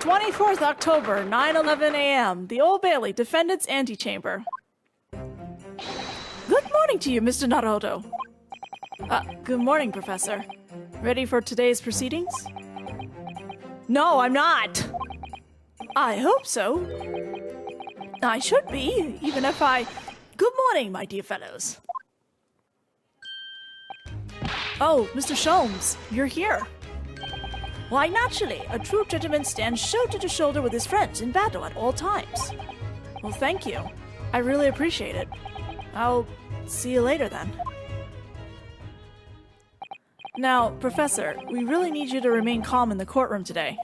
24th October, 9:11 a.m., the Old Bailey, defendant's antechamber. Good morning to you, Mr. Naruto. Good morning, Professor. Ready for today's proceedings? No, I'm not! I hope so. I should be, even if I... Good morning, my dear fellows. Oh, Mr. Sholmes, you're here. Why, naturally, a true gentleman stands shoulder to shoulder with his friends in battle at all times. Well, thank you. I really appreciate it. I'll see you later, then. Now, Professor, we really need you to remain calm in the courtroom today.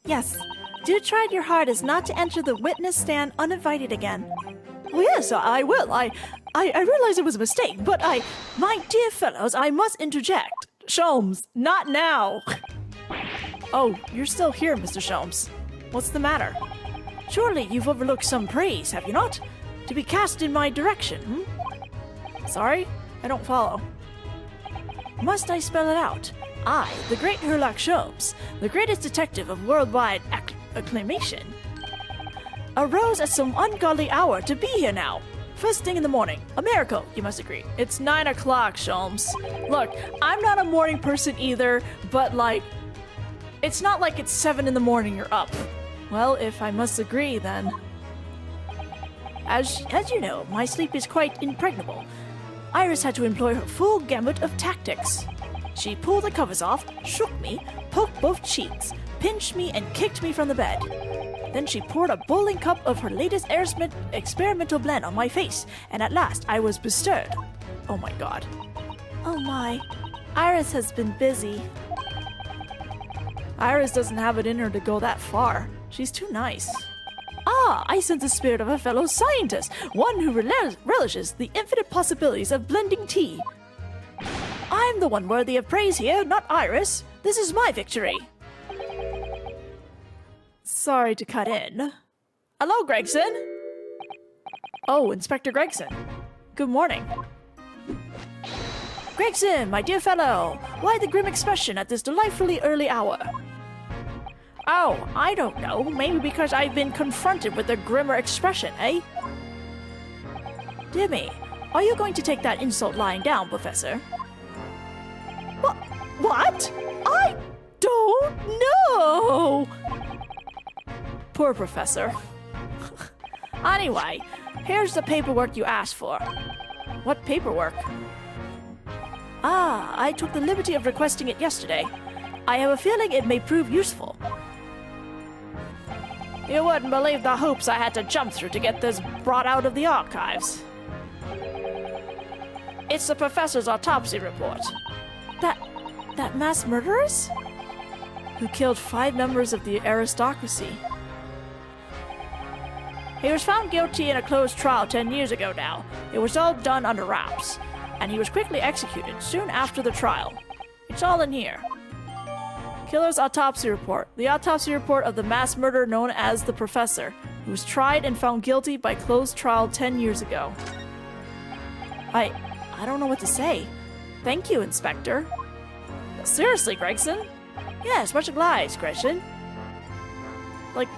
Yes. Do try your hardest not to enter the witness stand uninvited again. Oh, yes, I will. I realize it was a mistake, but my dear fellows, I must interject. Sholmes, not now. Oh, you're still here, Mr. Sholmes. What's the matter? Surely you've overlooked some praise, have you not? To be cast in my direction, Sorry? I don't follow. Must I spell it out? I, the great Herlock Sholmes, the greatest detective of worldwide acclamation, arose at some ungodly hour to be here now. First thing in the morning. A miracle, you must agree. It's 9 o'clock, Sholmes. Look, I'm not a morning person either, but it's not like it's 7 in the morning you're up. Well, if I must agree, then... As you know, my sleep is quite impregnable. Iris had to employ her full gamut of tactics. She pulled the covers off, shook me, poked both cheeks, pinched me, and kicked me from the bed. Then she poured a bowling cup of her latest experimental blend on my face, and at last I was bestirred. Oh my god. Oh my. Iris has been busy. Iris doesn't have it in her to go that far. She's too nice. Ah, I sense the spirit of a fellow scientist, one who relishes the infinite possibilities of blending tea. I'm the one worthy of praise here, not Iris. This is my victory. Sorry to cut in. Hello, Gregson. Oh, Inspector Gregson. Good morning. Gregson, my dear fellow, why the grim expression at this delightfully early hour? Oh, I don't know. Maybe because I've been confronted with a grimmer expression, eh? Dear me, are you going to take that insult lying down, Professor? What? I don't know! Poor Professor. Anyway, here's the paperwork you asked for. What paperwork? Ah, I took the liberty of requesting it yesterday. I have a feeling it may prove useful. You wouldn't believe the hoops I had to jump through to get this brought out of the archives. It's the professor's autopsy report. That mass murderers? Who killed 5 members of the aristocracy. He was found guilty in a closed trial 10 years ago now. It was all done under wraps, and he was quickly executed soon after the trial. It's all in here. Killer's autopsy report. The autopsy report of the mass murderer known as the Professor, who was tried and found guilty by closed trial 10 years ago. I don't know what to say. Thank you, Inspector. Seriously, Gregson? Yes, much obliged, Gregson.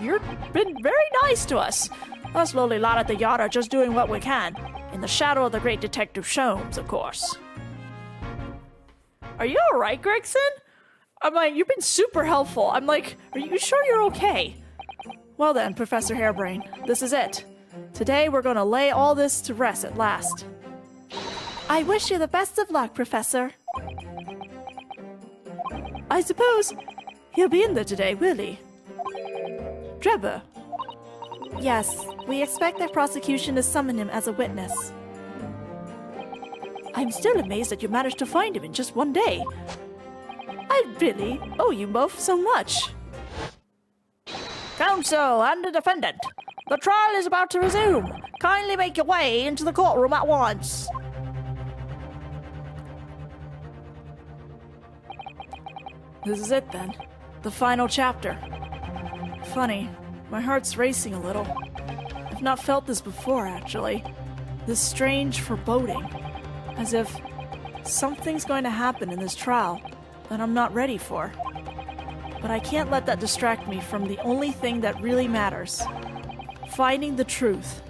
You've been very nice to us. Us lowly lot at the yacht are just doing what we can. In the shadow of the great Detective Sholmes, of course. Are you alright, Gregson? You've been super helpful. Are you sure you're okay? Well then, Professor Hairbrain, this is it. Today we're gonna lay all this to rest at last. I wish you the best of luck, Professor. I suppose he'll be in there today, will he? Trevor. Yes, we expect the prosecution to summon him as a witness. I'm still amazed that you managed to find him in just one day. I really owe you both so much. Counsel and the defendant, the trial is about to resume. Kindly make your way into the courtroom at once. This is it then. The final chapter. Funny, my heart's racing a little. I've not felt this before, actually. This strange foreboding. As if something's going to happen in this trial that I'm not ready for. But I can't let that distract me from the only thing that really matters. Finding the truth.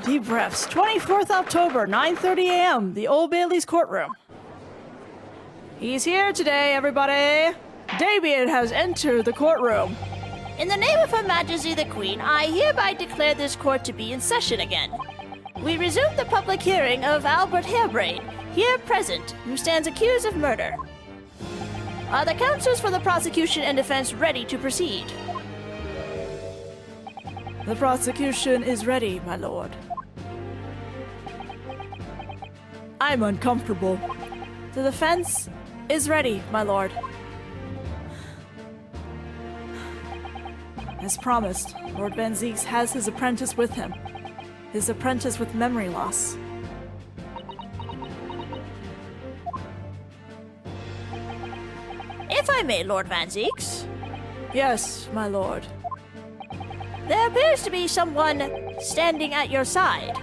Deep breaths. 24th October, 9:30 a.m., the Old Bailey's courtroom. He's here today, everybody. Damien has entered the courtroom. In the name of Her Majesty the Queen, I hereby declare this court to be in session again. We resume the public hearing of Albert Harebrain, here present, who stands accused of murder. Are the counsels for the prosecution and defense ready to proceed? The prosecution is ready, my lord. I'm uncomfortable. The defense is ready, my lord. As promised, Lord Van Zieks has his apprentice with him. His apprentice with memory loss. If I may, Lord Van Zieks. Yes, my lord. There appears to be someone standing at your side.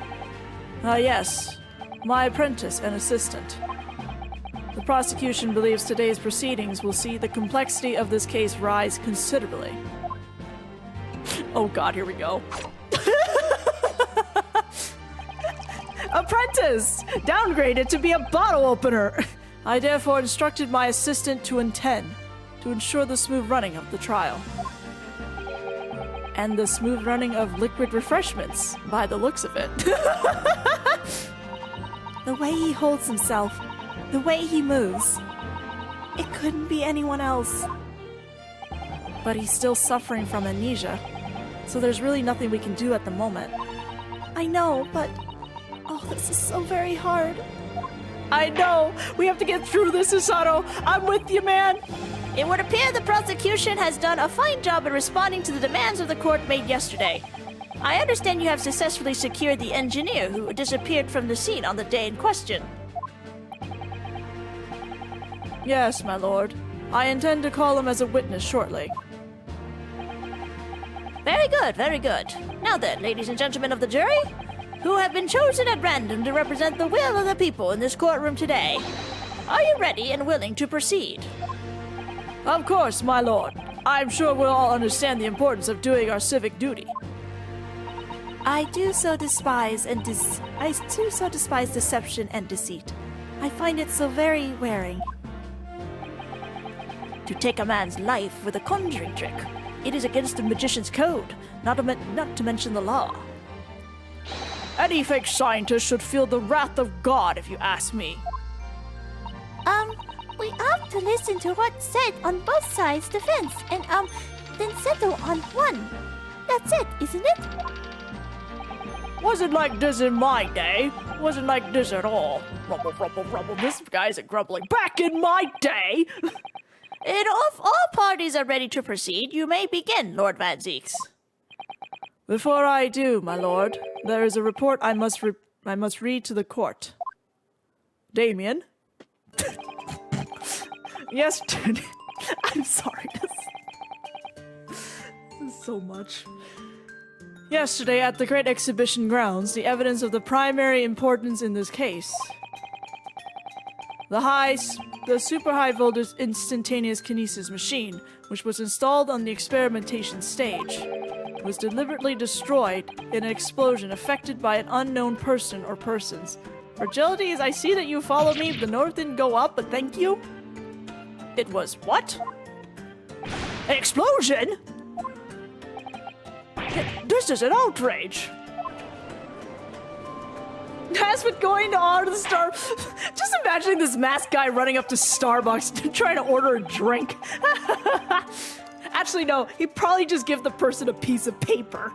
Yes. My apprentice and assistant. The prosecution believes today's proceedings will see the complexity of this case rise considerably. Oh god, here we go. Apprentice! Downgraded to be a bottle opener! I therefore instructed my assistant to ensure the smooth running of the trial. And the smooth running of liquid refreshments, by the looks of it. The way he holds himself, the way he moves. It couldn't be anyone else. But he's still suffering from amnesia, so there's really nothing we can do at the moment. I know, but... oh, this is so very hard. I know! We have to get through this, Isato! I'm with you, man! It would appear the prosecution has done a fine job in responding to the demands of the court made yesterday. I understand you have successfully secured the engineer who disappeared from the scene on the day in question. Yes, my lord. I intend to call him as a witness shortly. Very good, very good. Now then, ladies and gentlemen of the jury, who have been chosen at random to represent the will of the people in this courtroom today, are you ready and willing to proceed? Of course, my lord. I'm sure we'll all understand the importance of doing our civic duty. I do so despise deception and deceit. I find it so very wearing. To take a man's life with a conjuring trick, it is against the magician's code, not to mention the law. Any fake scientist should feel the wrath of God, if you ask me. We have to listen to what's said on both sides' defense and, then settle on one. That's it, isn't it? Wasn't like this in my day. Wasn't like this at all. Rumble, rumble, rumble. This guy's a grumbling. Back in my day! And if all parties are ready to proceed, you may begin, Lord Van Zieks. Before I do, my lord, there is a report I must read to the court. Damien? Yes, I'm sorry. This is so much. Yesterday, at the Great Exhibition Grounds, the evidence of the primary importance in this case. The super high voltage instantaneous kinesis machine, which was installed on the experimentation stage, was deliberately destroyed in an explosion affected by an unknown person or persons. Fragilities, I see that you followed me. The note didn't go up, but thank you. It was what? An explosion? This is an outrage. Has been going to honor the star. Just imagining this masked guy running up to Starbucks trying to order a drink. Actually, no. He'd probably just give the person a piece of paper.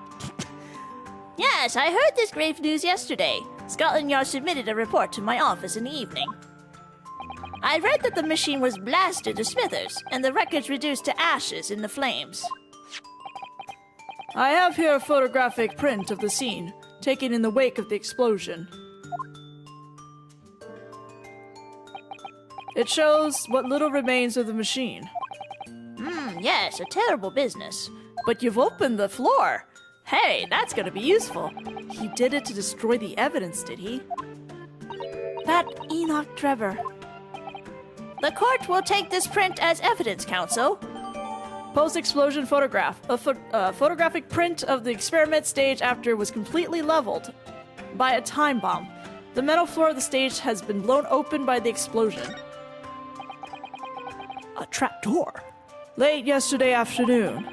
Yes, I heard this grave news yesterday. Scotland Yard submitted a report to my office in the evening. I read that the machine was blasted to smithers, and the records reduced to ashes in the flames. I have here a photographic print of the scene, taken in the wake of the explosion. It shows what little remains of the machine. Yes, a terrible business. But you've opened the floor. Hey, that's gonna be useful. He did it to destroy the evidence, did he? That Enoch Drebber. The court will take this print as evidence, counsel. Post-explosion photograph. A photographic print of the experiment stage after it was completely leveled by a time bomb. The metal floor of the stage has been blown open by the explosion. A trapdoor. Late yesterday afternoon,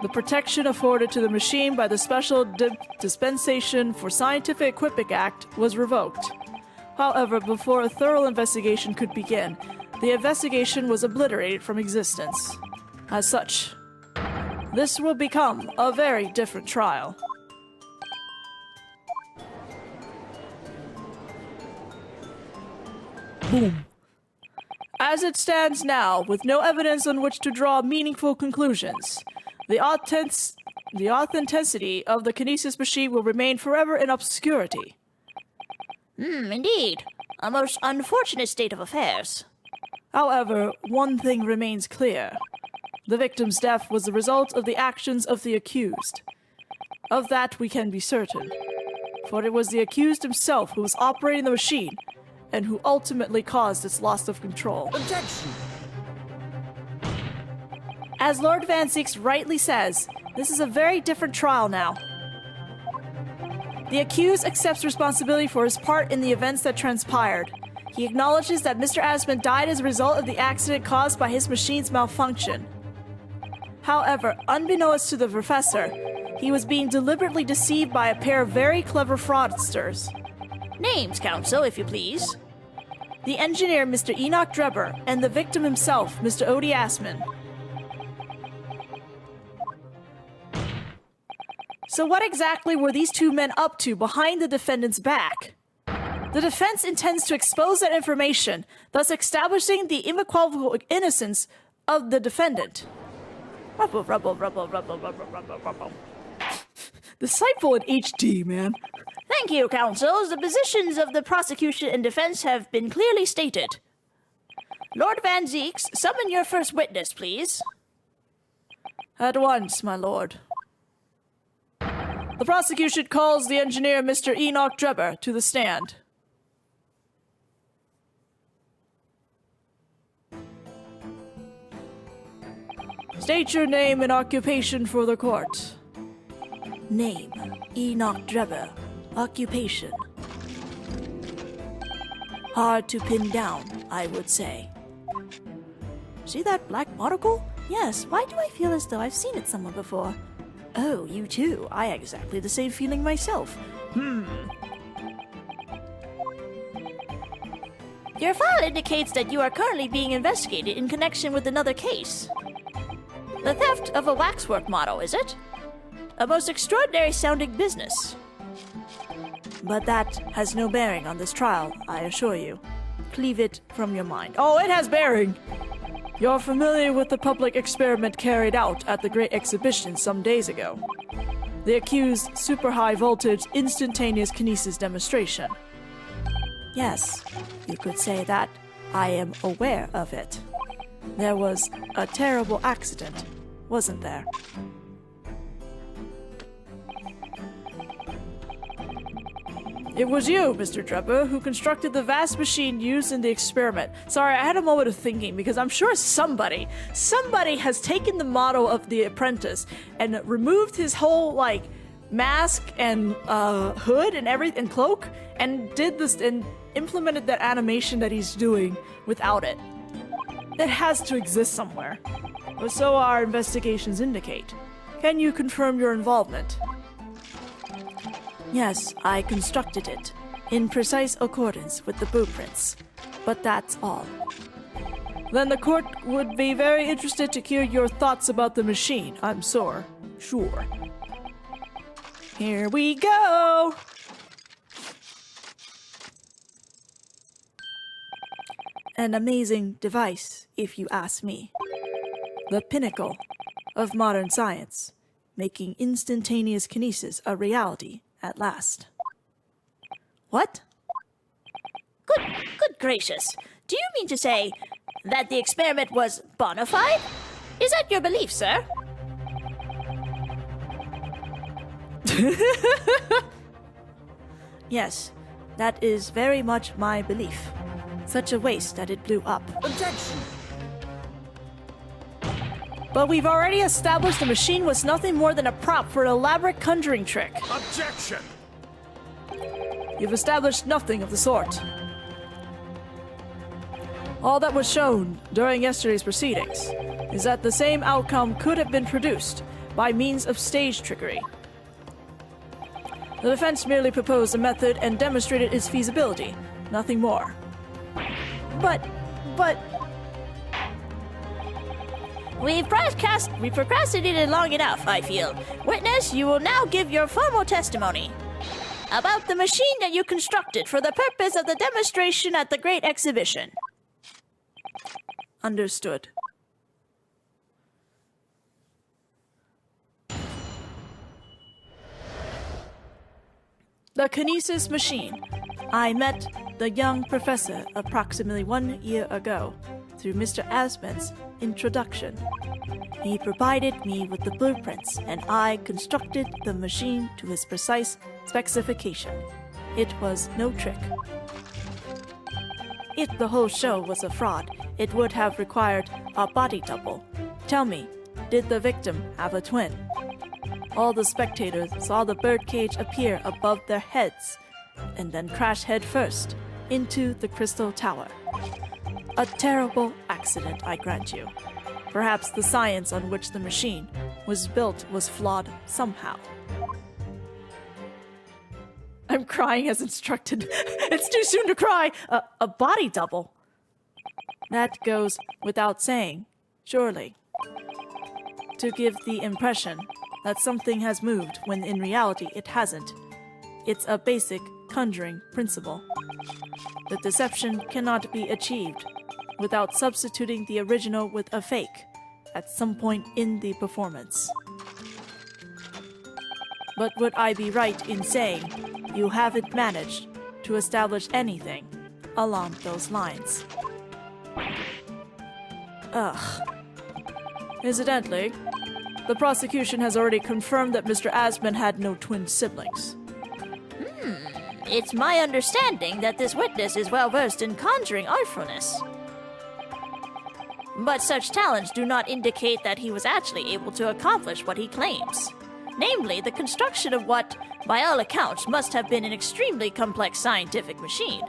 the protection afforded to the machine by the Special Dispensation for Scientific Equipment Act was revoked. However, before a thorough investigation could begin, the investigation was obliterated from existence. As such, this will become a very different trial. Boom. As it stands now, with no evidence on which to draw meaningful conclusions, the authenticity of the kinesis machine will remain forever in obscurity. Indeed. A most unfortunate state of affairs. However, one thing remains clear. The victim's death was the result of the actions of the accused. Of that we can be certain, for it was the accused himself who was operating the machine, and who ultimately caused its loss of control. Objection! As Lord Van Zieks rightly says, this is a very different trial now. The accused accepts responsibility for his part in the events that transpired. He acknowledges that Mr. Asman died as a result of the accident caused by his machine's malfunction. However, unbeknownst to the professor, he was being deliberately deceived by a pair of very clever fraudsters. Names, counsel, if you please. The engineer, Mr. Enoch Drebber, and the victim himself, Mr. Odie Asman. So what exactly were these two men up to behind the defendant's back? The defense intends to expose that information, thus establishing the inequivocal innocence of the defendant. Rubble, rubble, rubble, rubble, rubble, rubble, rubble. Disciple in HD, man. Thank you, counsels. The positions of the prosecution and defense have been clearly stated. Lord Van Zieks, summon your first witness, please. At once, my lord. The prosecution calls the engineer, Mr. Enoch Drebber, to the stand. State your name and occupation for the court. Name, Enoch Drebber. Occupation. Hard to pin down, I would say. See that black monocle? Yes, why do I feel as though I've seen it somewhere before? Oh, you too. I had exactly the same feeling myself. Your file indicates that you are currently being investigated in connection with another case. The theft of a waxwork model, is it? A most extraordinary sounding business. But that has no bearing on this trial, I assure you. Cleave it from your mind. Oh, it has bearing! You're familiar with the public experiment carried out at the Great Exhibition some days ago. The accused super high voltage instantaneous kinesis demonstration. Yes, you could say that. I am aware of it. There was a terrible accident, wasn't there? It was you, Mr. Drebber, who constructed the vast machine used in the experiment. Sorry, I had a moment of thinking because I'm sure somebody has taken the model of the apprentice and removed his whole, mask and hood and everything, and cloak, and did this and implemented that animation that he's doing without it. It has to exist somewhere. Or so our investigations indicate. Can you confirm your involvement? Yes, I constructed it, in precise accordance with the blueprints. But that's all. Then the court would be very interested to hear your thoughts about the machine, I'm sure. Here we go! An amazing device, if you ask me. The pinnacle of modern science, making instantaneous kinesis a reality at last. What? Good gracious. Do you mean to say that the experiment was bona fide? Is that your belief, sir? Yes, that is very much my belief. Such a waste that it blew up. Objection! But we've already established the machine was nothing more than a prop for an elaborate conjuring trick. Objection! You've established nothing of the sort. All that was shown during yesterday's proceedings is that the same outcome could have been produced by means of stage trickery. The defense merely proposed a method and demonstrated its feasibility, nothing more. But... We've procrastinated long enough, I feel. Witness, you will now give your formal testimony about the machine that you constructed for the purpose of the demonstration at the Great Exhibition. Understood. The kinesis machine. I met the young professor approximately 1 year ago through Mr. Aspen's introduction. He provided me with the blueprints, and I constructed the machine to his precise specification. It was no trick. If the whole show was a fraud, it would have required a body double. Tell me, did the victim have a twin? All the spectators saw the birdcage appear above their heads and then crash headfirst into the crystal tower. A terrible accident, I grant you. Perhaps the science on which the machine was built was flawed somehow. I'm crying as instructed. It's too soon to cry! A body double? That goes without saying, surely. To give the impression that something has moved when in reality it hasn't. It's a basic conjuring principle. The deception cannot be achieved without substituting the original with a fake at some point in the performance. But would I be right in saying you haven't managed to establish anything along those lines? Ugh. Incidentally, the prosecution has already confirmed that Mr. Aspen had no twin siblings. It's my understanding that this witness is well versed in conjuring artfulness. But such talents do not indicate that he was actually able to accomplish what he claims. Namely, the construction of what, by all accounts, must have been an extremely complex scientific machine.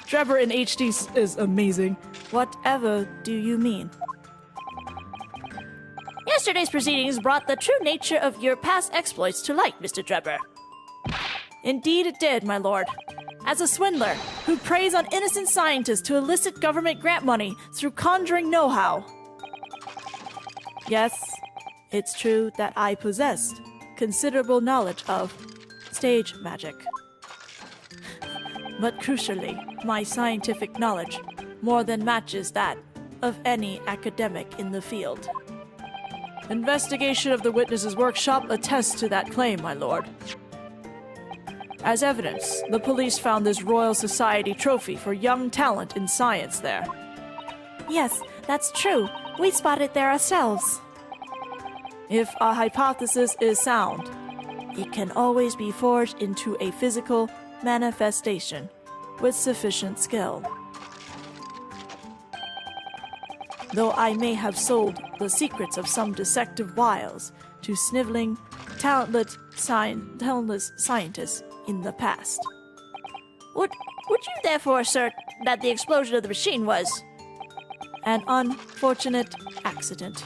Trevor in HD is amazing. Whatever do you mean? Yesterday's proceedings brought the true nature of your past exploits to light, Mr. Trevor. Indeed it did, my lord. As a swindler who preys on innocent scientists to elicit government grant money through conjuring know-how. Yes, it's true that I possessed considerable knowledge of stage magic. But crucially, my scientific knowledge more than matches that of any academic in the field. Investigation of the witness's workshop attests to that claim, my lord. As evidence, the police found this Royal Society trophy for young talent in science there. Yes, that's true. We spotted it there ourselves. If our hypothesis is sound, it can always be forged into a physical manifestation with sufficient skill. Though I may have sold the secrets of some deceptive wiles to sniveling, talentless scientists in the past. Would you therefore assert that the explosion of the machine was an unfortunate accident?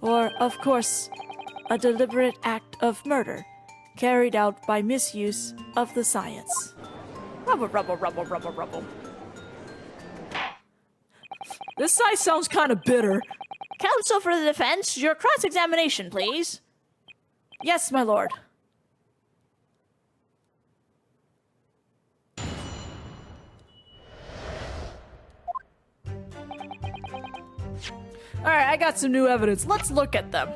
Or, of course, a deliberate act of murder carried out by misuse of the science? Rubble. This guy sounds kind of bitter. Counsel for the defense, your cross-examination, please. Yes, my lord. Alright, I got some new evidence. Let's look at them.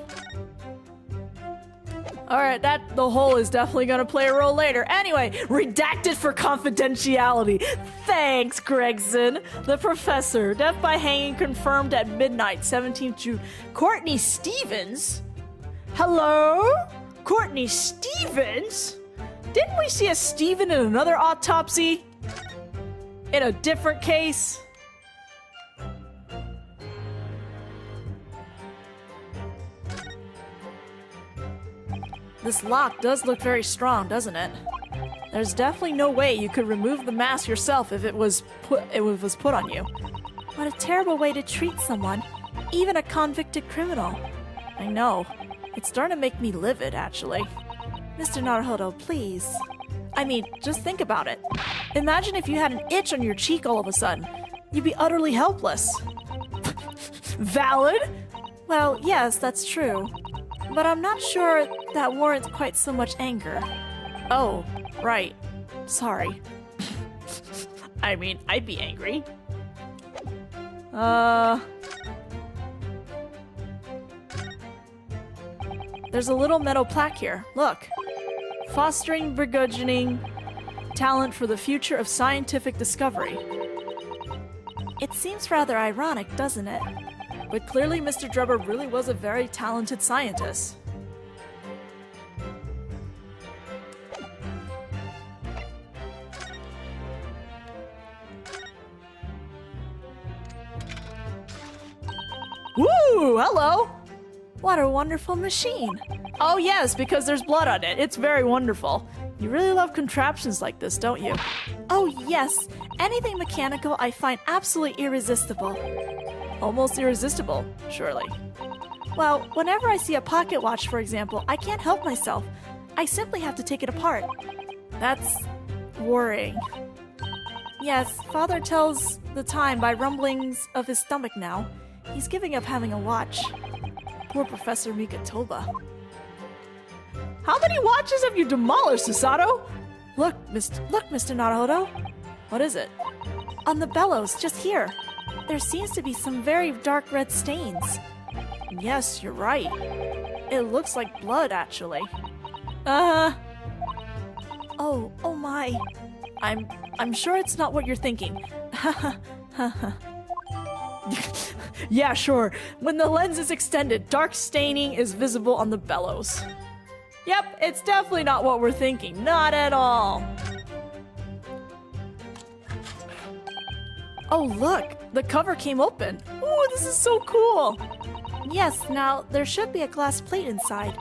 Alright, the whole is definitely gonna play a role later. Anyway, redacted for confidentiality. Thanks, Gregson. The professor, death by hanging confirmed at midnight, 17th June. Courtney Stevens? Hello? Courtney Stevens? Didn't we see a Steven in another autopsy? In a different case? This lock does look very strong, doesn't it? There's definitely no way you could remove the mask yourself if it was put on you. What a terrible way to treat someone, even a convicted criminal. I know. It's starting to make me livid, actually. Mr. Naruhodo, please. I mean, just think about it. Imagine if you had an itch on your cheek all of a sudden. You'd be utterly helpless. Valid? Well, yes, that's true. But I'm not sure that warrants quite so much anger. Oh, right. Sorry. I mean, I'd be angry. There's a little metal plaque here. Look. Fostering burgeoning talent for the future of scientific discovery. It seems rather ironic, doesn't it? But clearly Mr. Drebber really was a very talented scientist. Woo! Hello! What a wonderful machine! Oh yes, because there's blood on it. It's very wonderful. You really love contraptions like this, don't you? Oh yes, anything mechanical I find absolutely irresistible. Almost irresistible, surely. Well, whenever I see a pocket watch, for example, I can't help myself. I simply have to take it apart. That's worrying. Yes, Father tells the time by rumblings of his stomach now. He's giving up having a watch. Poor Professor Mikatoba. How many watches have you demolished, Susato? Look, Mr. Naruhodo. What is it? On the bellows, just here. There seems to be some very dark red stains. Yes, you're right. It looks like blood, actually. Oh my. I'm sure it's not what you're thinking. Yeah, sure. When the lens is extended, dark staining is visible on the bellows. Yep, it's definitely not what we're thinking. Not at all. Oh, look. The cover came open. Ooh, this is so cool. Yes, now, there should be a glass plate inside.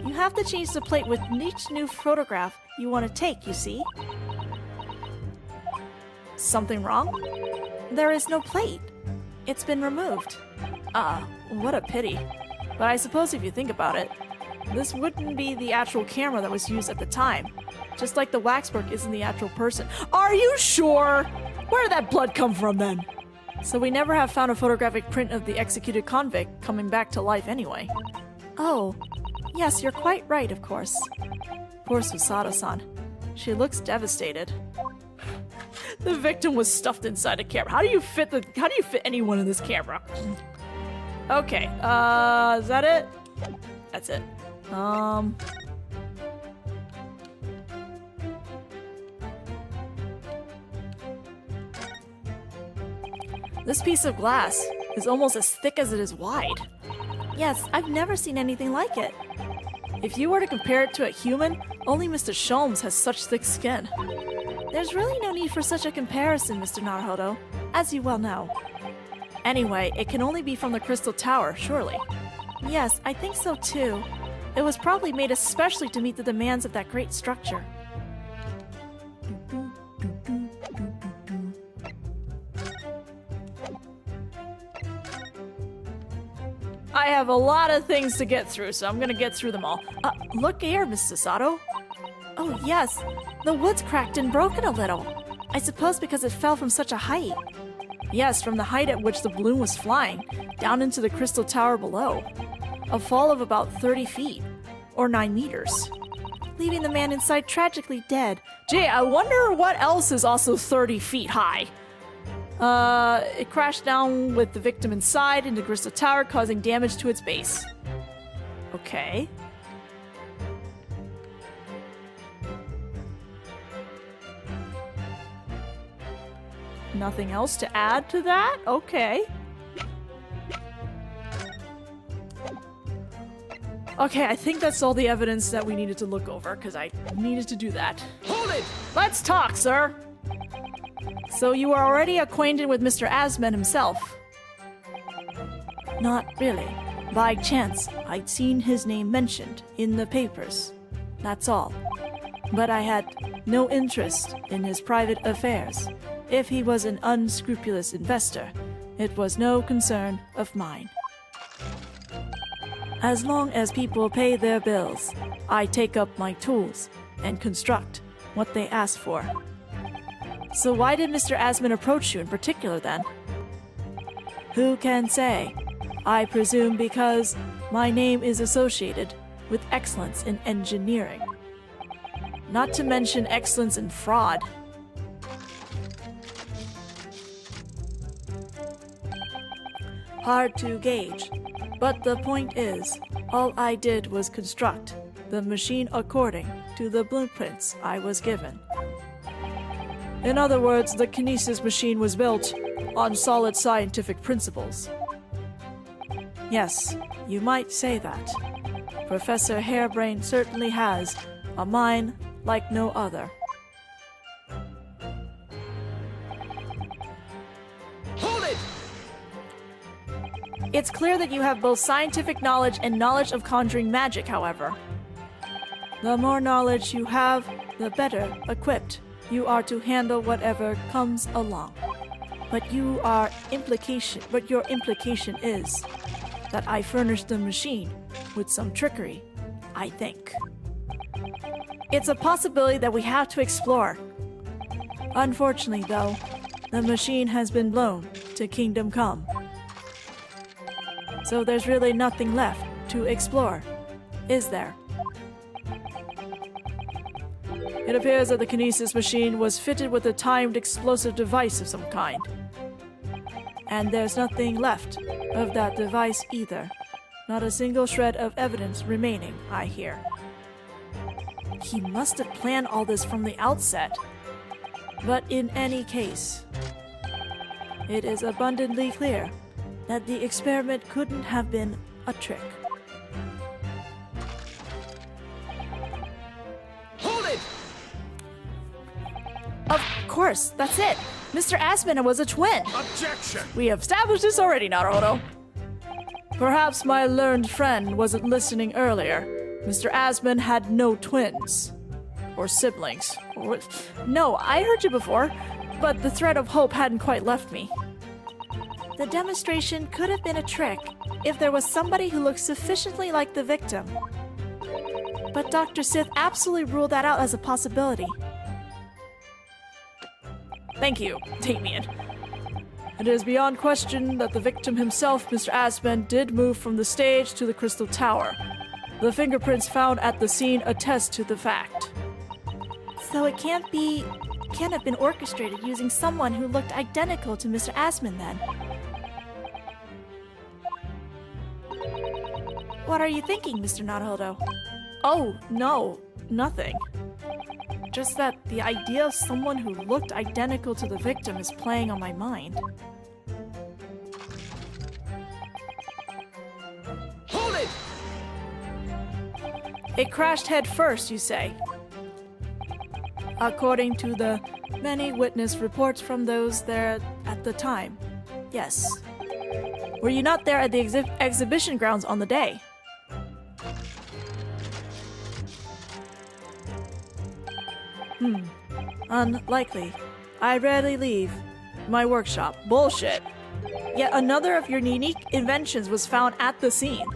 You have to change the plate with each new photograph you want to take, you see? Something wrong? There is no plate. It's been removed. What a pity. But I suppose if you think about it, this wouldn't be the actual camera that was used at the time. Just like the waxwork isn't the actual person. Are you sure? Where did that blood come from then? So we never have found a photographic print of the executed convict coming back to life anyway. Oh, yes, you're quite right, of course. Poor Susato-san. She looks devastated. The victim was stuffed inside a camera. How do you fit anyone in this camera? Okay, is that it? That's it. This piece of glass is almost as thick as it is wide. Yes, I've never seen anything like it. If you were to compare it to a human, only Mr. Sholmes has such thick skin. There's really no need for such a comparison, Mr. Naruhodo, as you well know. Anyway, it can only be from the Crystal Tower, surely. Yes, I think so too. It was probably made especially to meet the demands of that great structure. I have a lot of things to get through, so I'm gonna get through them all. Look here, Miss Susato. Oh yes, the wood's cracked and broken a little. I suppose because it fell from such a height. Yes, from the height at which the balloon was flying, down into the Crystal Tower below. A fall of about 30 feet, or 9 meters. Leaving the man inside tragically dead. Gee, I wonder what else is also 30 feet high. It crashed down with the victim inside into the Crystal Tower, causing damage to its base. Okay. Nothing else to add to that? Okay. Okay, I think that's all the evidence that we needed to look over, because I needed to do that. Hold it! Let's talk, sir! So you are already acquainted with Mr. Asman himself? Not really. By chance, I'd seen his name mentioned in the papers. That's all. But I had no interest in his private affairs. If he was an unscrupulous investor, it was no concern of mine. As long as people pay their bills, I take up my tools and construct what they ask for. So why did Mr. Asman approach you in particular then? Who can say? I presume because my name is associated with excellence in engineering. Not to mention excellence in fraud. Hard to gauge, but the point is, all I did was construct the machine according to the blueprints I was given. In other words, the kinesis machine was built on solid scientific principles. Yes, you might say that. Professor Harebrain certainly has a mind like no other. Hold it! It's clear that you have both scientific knowledge and knowledge of conjuring magic, however. The more knowledge you have, the better equipped you are to handle whatever comes along. But your implication is that I furnished the machine with some trickery, I think. It's a possibility that we have to explore. Unfortunately, though, the machine has been blown to Kingdom Come. So there's really nothing left to explore, is there? It appears that the kinesis machine was fitted with a timed explosive device of some kind. And there's nothing left of that device either. Not a single shred of evidence remaining, I hear. He must have planned all this from the outset. But in any case, it is abundantly clear that the experiment couldn't have been a trick. Hold it! Of course, that's it. Mr. Asman was a twin. Objection! We have established this already, Naruto. Perhaps my learned friend wasn't listening earlier. Mr. Asman had no twins. Or siblings. No, I heard you before, but the thread of hope hadn't quite left me. The demonstration could have been a trick if there was somebody who looked sufficiently like the victim. But Dr. Sith absolutely ruled that out as a possibility. Thank you, Damien. It is beyond question that the victim himself, Mr. Asman, did move from the stage to the Crystal Tower. The fingerprints found at the scene attest to the fact. So it can't have been orchestrated using someone who looked identical to Mr. Asman then. What are you thinking, Mr. Naruto? Oh, no, nothing. Just that the idea of someone who looked identical to the victim is playing on my mind. Hold it! It crashed head first, you say? According to the many witness reports from those there at the time, yes. Were you not there at the exhibition grounds on the day? Unlikely. I rarely leave my workshop. Bullshit. Yet another of your unique inventions was found at the scene.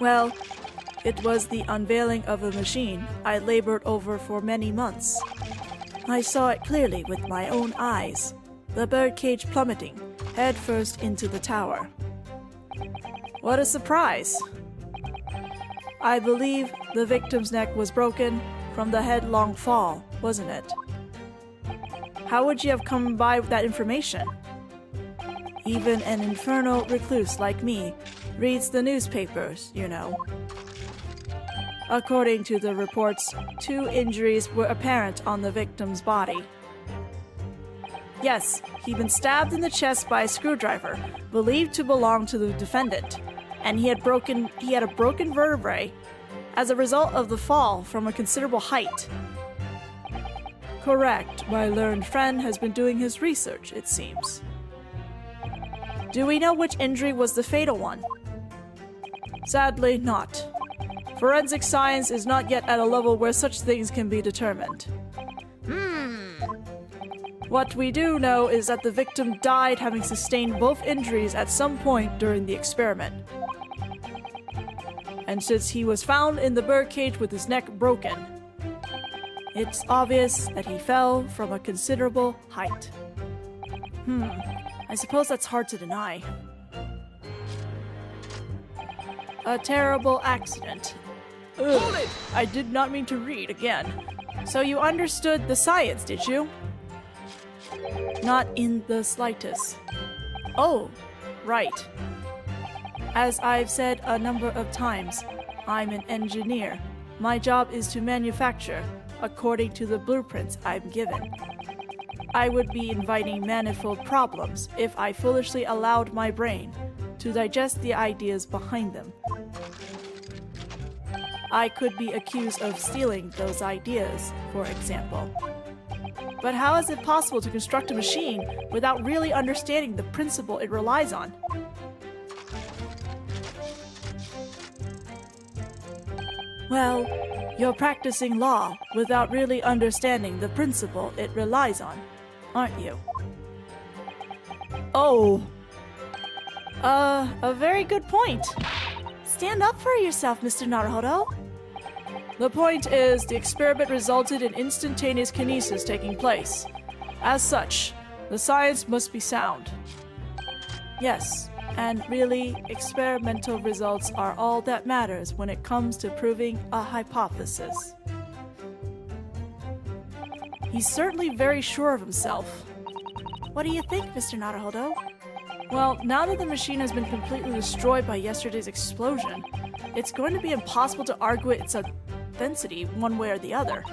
Well, it was the unveiling of a machine I labored over for many months. I saw it clearly with my own eyes, the birdcage plummeting headfirst into the tower. What a surprise! I believe the victim's neck was broken from the headlong fall, wasn't it? How would you have come by that information? Even an infernal recluse like me reads the newspapers, you know. According to the reports, 2 injuries were apparent on the victim's body. Yes, he'd been stabbed in the chest by a screwdriver, believed to belong to the defendant, and he had a broken vertebrae as a result of the fall from a considerable height. Correct. My learned friend has been doing his research, it seems. Do we know which injury was the fatal one? Sadly, not. Forensic science is not yet at a level where such things can be determined. What we do know is that the victim died having sustained both injuries at some point during the experiment. And since he was found in the birdcage with his neck broken, it's obvious that he fell from a considerable height. I suppose that's hard to deny. A terrible accident. Ugh, Hold it! I did not mean to read again. So you understood the science, did you? Not in the slightest. Oh, right. As I've said a number of times, I'm an engineer. My job is to manufacture according to the blueprints I'm given. I would be inviting manifold problems if I foolishly allowed my brain to digest the ideas behind them. I could be accused of stealing those ideas, for example. But how is it possible to construct a machine without really understanding the principle it relies on? Well, you're practicing law without really understanding the principle it relies on, aren't you? Oh. A very good point. Stand up for yourself, Mr. Naruhodo. The point is, the experiment resulted in instantaneous kinesis taking place. As such, the science must be sound. Yes, and really, experimental results are all that matters when it comes to proving a hypothesis. He's certainly very sure of himself. What do you think, Mr. Naruhodo? Well, now that the machine has been completely destroyed by yesterday's explosion, it's going to be impossible to argue its authenticity one way or the other.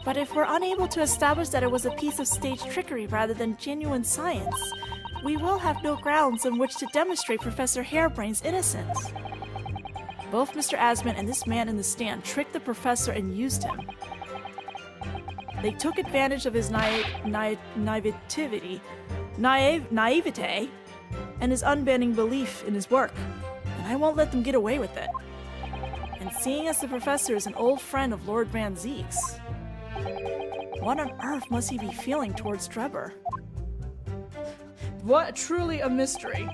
But if we're unable to establish that it was a piece of staged trickery rather than genuine science, we will have no grounds on which to demonstrate Professor Harebrain's innocence. Both Mr. Asman and this man in the stand tricked the professor and used him. They took advantage of his naivete and his unbending belief in his work, and I won't let them get away with it. And seeing as the professor is an old friend of Lord Van Zeek's, what on earth must he be feeling towards Drebber? What truly a mystery.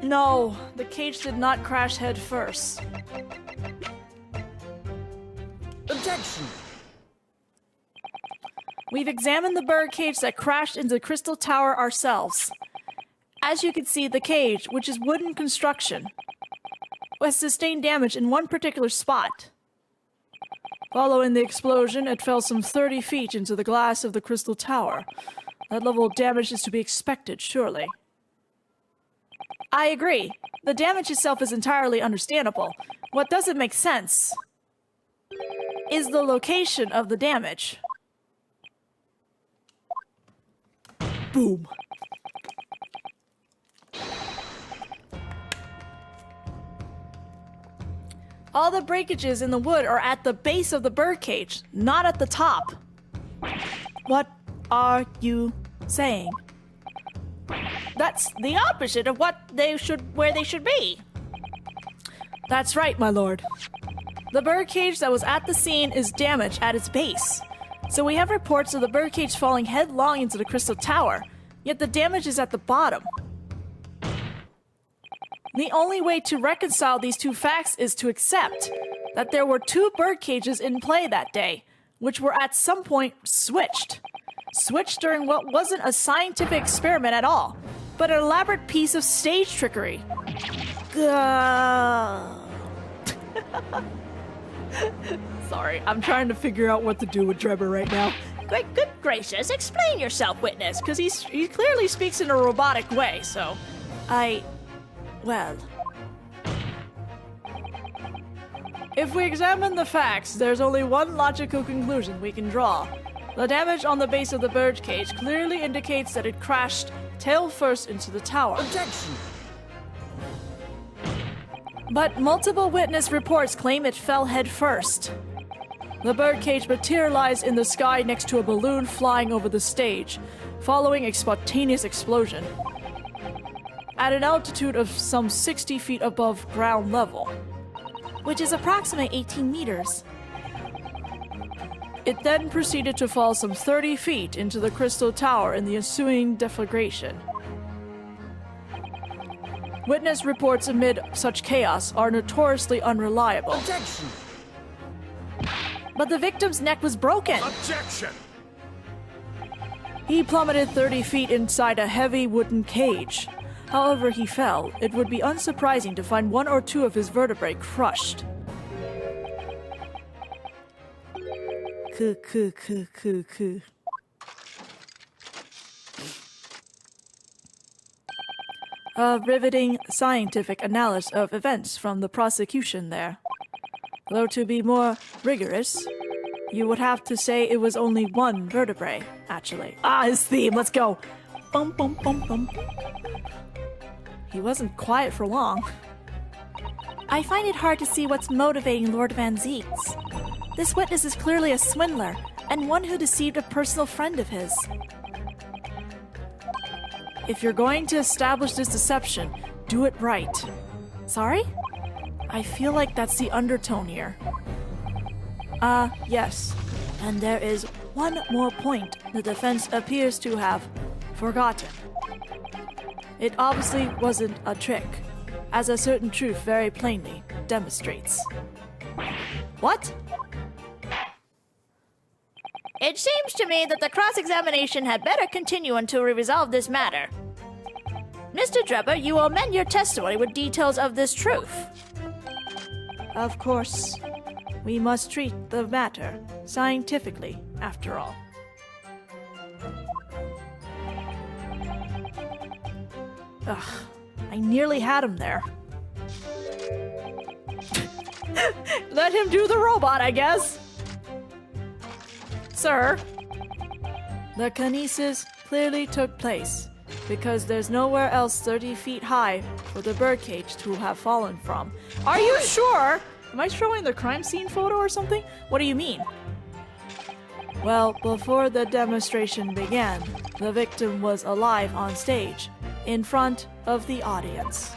No, the cage did not crash head first. Objection! We've examined the bird cage that crashed into the Crystal Tower ourselves. As you can see, the cage, which is wooden construction, has sustained damage in one particular spot. Following the explosion, it fell some 30 feet into the glass of the Crystal Tower. That level of damage is to be expected, surely. I agree. The damage itself is entirely understandable. What doesn't make sense is the location of the damage. Boom. All the breakages in the wood are at the base of the birdcage, not at the top. What are you saying? That's the opposite of where they should be. That's right, my lord. The birdcage that was at the scene is damaged at its base. So we have reports of the birdcage falling headlong into the Crystal Tower, yet the damage is at the bottom. The only way to reconcile these two facts is to accept that there were two birdcages in play that day, which were at some point switched. Switched during what wasn't a scientific experiment at all, but an elaborate piece of stage trickery. Sorry, I'm trying to figure out what to do with Drebber right now. good gracious, explain yourself, witness, because he clearly speaks in a robotic way, so... Well... If we examine the facts, there's only one logical conclusion we can draw. The damage on the base of the birdcage clearly indicates that it crashed tail first into the tower. Objection! But multiple witness reports claim it fell head first. The birdcage materialized in the sky next to a balloon flying over the stage, following a spontaneous explosion, at an altitude of some 60 feet above ground level, which is approximately 18 meters. It then proceeded to fall some 30 feet into the crystal tower in the ensuing deflagration. Witness reports amid such chaos are notoriously unreliable. Objection! But the victim's neck was broken. Objection! He plummeted 30 feet inside a heavy wooden cage. However he fell, it would be unsurprising to find one or two of his vertebrae crushed. A riveting scientific analysis of events from the prosecution there. Though to be more rigorous, you would have to say it was only one vertebrae, actually. His theme, let's go! Bum bum bum bum. He wasn't quiet for long. I find it hard to see what's motivating Lord Van Zieks. This witness is clearly a swindler, and one who deceived a personal friend of his. If you're going to establish this deception, do it right. Sorry? I feel like that's the undertone here. Yes. And there is one more point the defense appears to have forgotten. It obviously wasn't a trick, as a certain truth very plainly demonstrates. What? It seems to me that the cross-examination had better continue until we resolve this matter. Mr. Drebber, you will amend your testimony with details of this truth. Of course, we must treat the matter scientifically, after all. Ugh, I nearly had him there. Let him do the robot, I guess. Sir, the kinesis clearly took place because there's nowhere else 30 feet high for the birdcage to have fallen from. Are you sure? Am I showing the crime scene photo or something? What do you mean? Well, before the demonstration began, the victim was alive on stage, in front of the audience.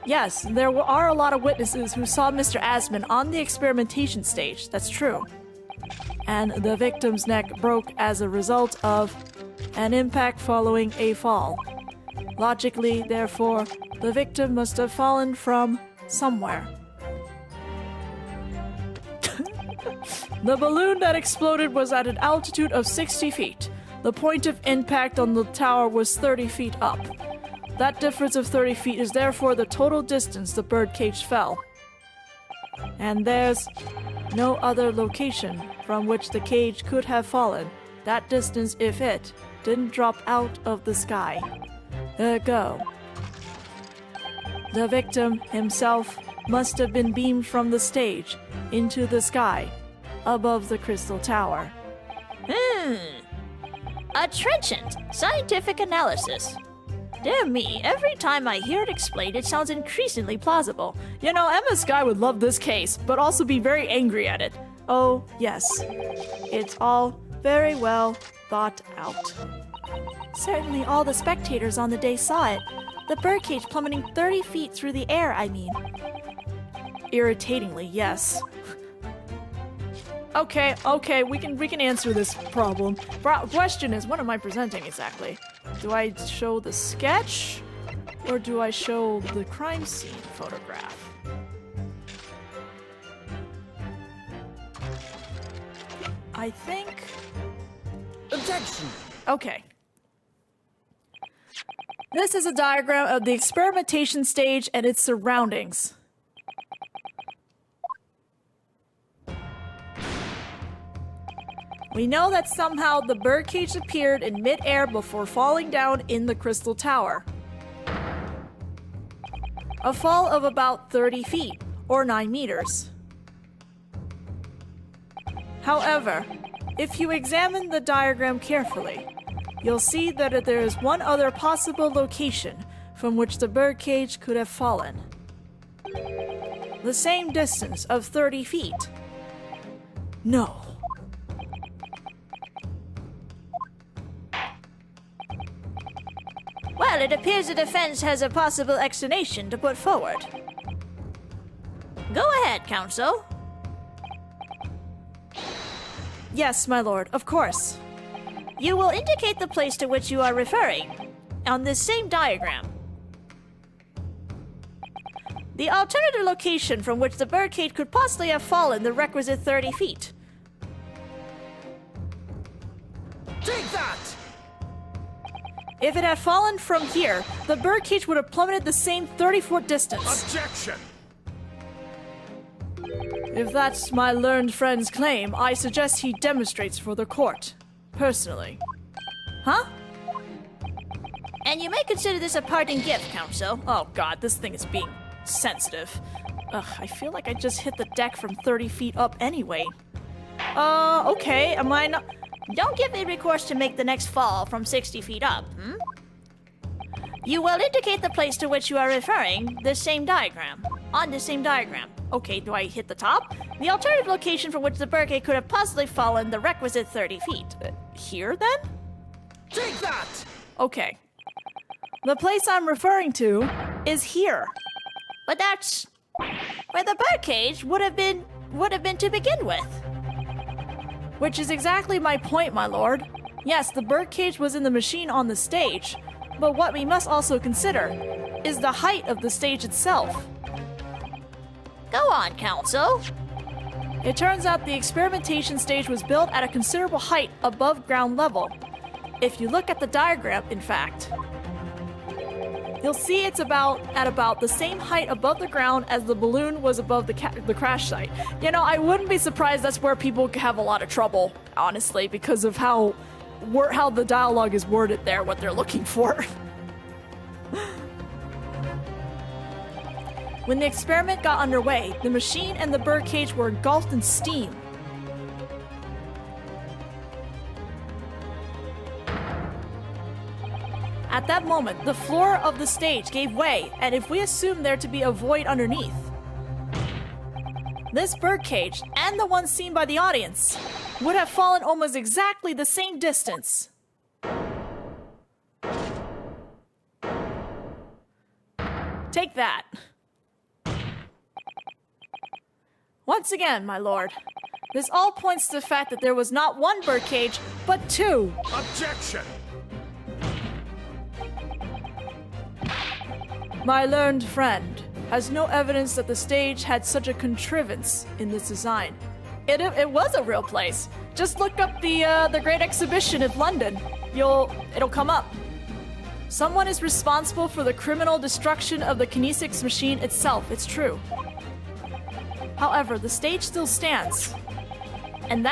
Yes, there are a lot of witnesses who saw Mr. Asman on the experimentation stage, that's true. And the victim's neck broke as a result of an impact following a fall. Logically, therefore, the victim must have fallen from somewhere. The balloon that exploded was at an altitude of 60 feet. The point of impact on the tower was 30 feet up. That difference of 30 feet is therefore the total distance the birdcage fell. And there's no other location from which the cage could have fallen that distance if it didn't drop out of the sky. Ergo, the victim himself must have been beamed from the stage into the sky above the crystal tower. A trenchant scientific analysis. Dear me, every time I hear it explained, it sounds increasingly plausible. You know, Emma Sky would love this case, but also be very angry at it. Oh, yes. It's all very well thought out. Certainly all the spectators on the day saw it. The birdcage plummeting 30 feet through the air, I mean. Irritatingly, yes. Okay, we can answer this problem. Question is, what am I presenting exactly? Do I show the sketch, or do I show the crime scene photograph? I think... Objection! Okay. This is a diagram of the experimentation stage and its surroundings. We know that somehow the birdcage appeared in mid-air before falling down in the Crystal Tower. A fall of about 30 feet, or 9 meters. However, if you examine the diagram carefully, you'll see that there is one other possible location from which the birdcage could have fallen. The same distance of 30 feet. No. Well, it appears the defense has a possible explanation to put forward. Go ahead, counsel. Yes, my lord, of course. You will indicate the place to which you are referring on this same diagram. The alternative location from which the birdcage could possibly have fallen the requisite 30 feet. Take that! If it had fallen from here, the birdcage would have plummeted the same 30-foot distance. Objection! If that's my learned friend's claim, I suggest he demonstrates for the court. Personally. Huh? And you may consider this a parting gift, counsel. Oh god, this thing is being sensitive. Ugh, I feel like I just hit the deck from 30 feet up anyway. Okay, am I not... Don't give me recourse to make the next fall from 60 feet up, You will indicate the place to which you are referring, the same diagram. On the same diagram. Okay, do I hit the top? The alternative location from which the birdcage could have possibly fallen the requisite 30 feet. Here, then? Take that! Okay. The place I'm referring to is here. But that's where the birdcage would have been to begin with. Which is exactly my point, my lord. Yes, the birdcage was in the machine on the stage, but what we must also consider is the height of the stage itself. Go on, counsel. It turns out the experimentation stage was built at a considerable height above ground level. If you look at the diagram, in fact, you'll see it's at about the same height above the ground as the balloon was above the crash site. You know, I wouldn't be surprised that's where people have a lot of trouble, honestly, because of how the dialogue is worded there, what they're looking for. When the experiment got underway, the machine and the birdcage were engulfed in steam. At that moment, the floor of the stage gave way, and if we assume there to be a void underneath, this birdcage, and the one seen by the audience, would have fallen almost exactly the same distance. Take that. Once again, my lord, this all points to the fact that there was not one birdcage, but two. Objection! My learned friend has no evidence that the stage had such a contrivance in this design. It was a real place. Just look up the Great Exhibition of London. It'll come up. Someone is responsible for the criminal destruction of the kinesics machine itself, it's true. However, the stage still stands. And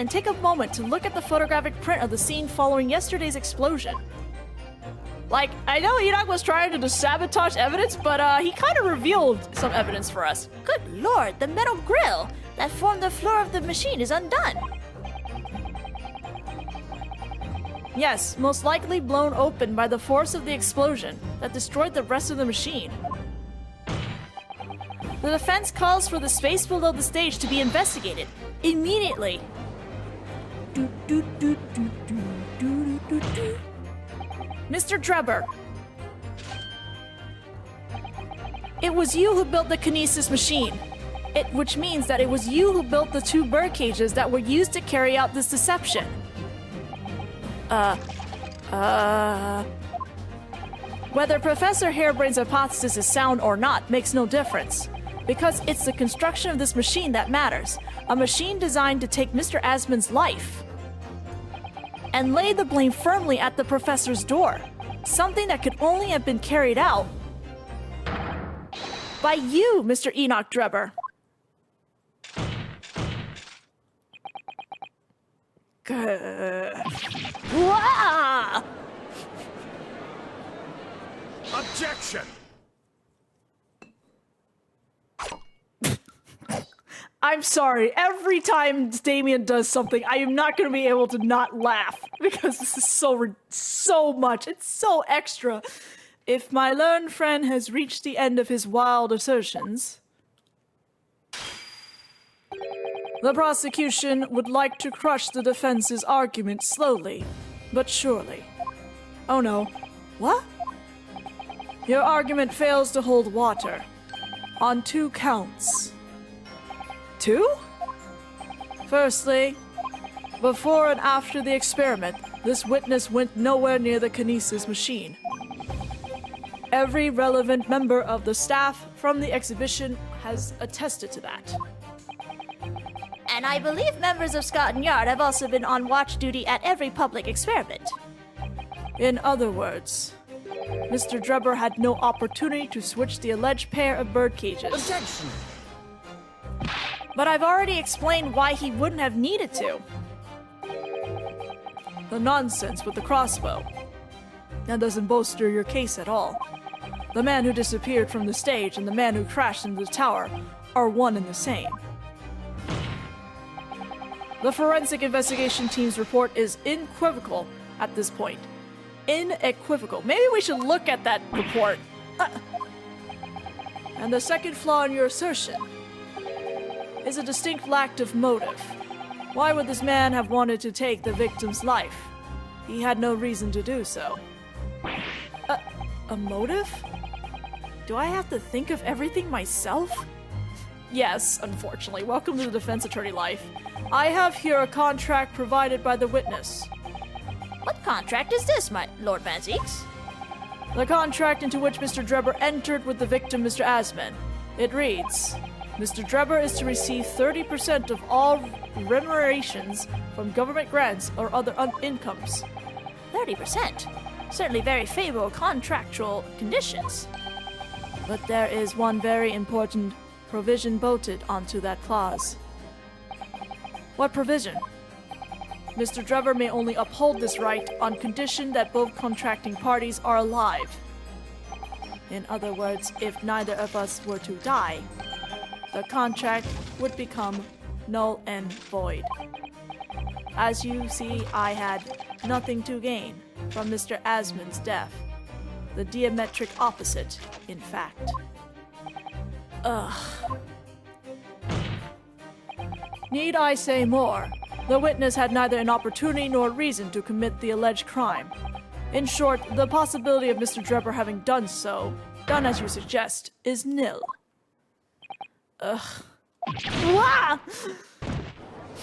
take a moment to look at the photographic print of the scene following yesterday's explosion. Like, I know Enoch was trying to sabotage evidence, but he kind of revealed some evidence for us. Good lord, the metal grill that formed the floor of the machine is undone. Yes, most likely blown open by the force of the explosion that destroyed the rest of the machine. The defense calls for the space below the stage to be investigated immediately. Mr. Drebber, it was you who built the kinesis machine. Which means that it was you who built the two bird cages that were used to carry out this deception. Whether Professor Harebrain's hypothesis is sound or not makes no difference, because it's the construction of this machine that matters. A machine designed to take Mr. Asmund's life and lay the blame firmly at the professor's door. Something that could only have been carried out by you, Mr. Enoch Drebber. Wah! Objection! I'm sorry. Every time Damien does something, I am not going to be able to not laugh because this is so much. It's so extra. If my learned friend has reached the end of his wild assertions, the prosecution would like to crush the defense's argument slowly, but surely. Oh no. What? Your argument fails to hold water. On 2 counts. 2? Firstly, before and after the experiment, this witness went nowhere near the kinesis machine. Every relevant member of the staff from the exhibition has attested to that. And I believe members of Scotland Yard have also been on watch duty at every public experiment. In other words, Mr. Drebber had no opportunity to switch the alleged pair of bird cages. Objection! But I've already explained why he wouldn't have needed to. The nonsense with the crossbow. That doesn't bolster your case at all. The man who disappeared from the stage and the man who crashed into the tower are one and the same. The forensic investigation team's report is unequivocal at this point. Unequivocal. Maybe we should look at that report. And the second flaw in your assertion is a distinct lack of motive. Why would this man have wanted to take the victim's life? He had no reason to do so. A motive? Do I have to think of everything myself? Yes, unfortunately. Welcome to the defense attorney life. I have here a contract provided by the witness. What contract is this, my Lord Van Zeeks? The contract into which Mr. Drebber entered with the victim, Mr. Asman. It reads, Mr. Drebber is to receive 30% of all remunerations from government grants or other incomes. 30%? Certainly very favorable contractual conditions. But there is one very important provision bolted onto that clause. What provision? Mr. Drebber may only uphold this right on condition that both contracting parties are alive. In other words, if neither of us were to die, the contract would become null and void. As you see, I had nothing to gain from Mr. Asman's death. The diametric opposite, in fact. Need I say more? The witness had neither an opportunity nor reason to commit the alleged crime. In short, the possibility of Mr. Drebber having done as you suggest, is nil. Wah!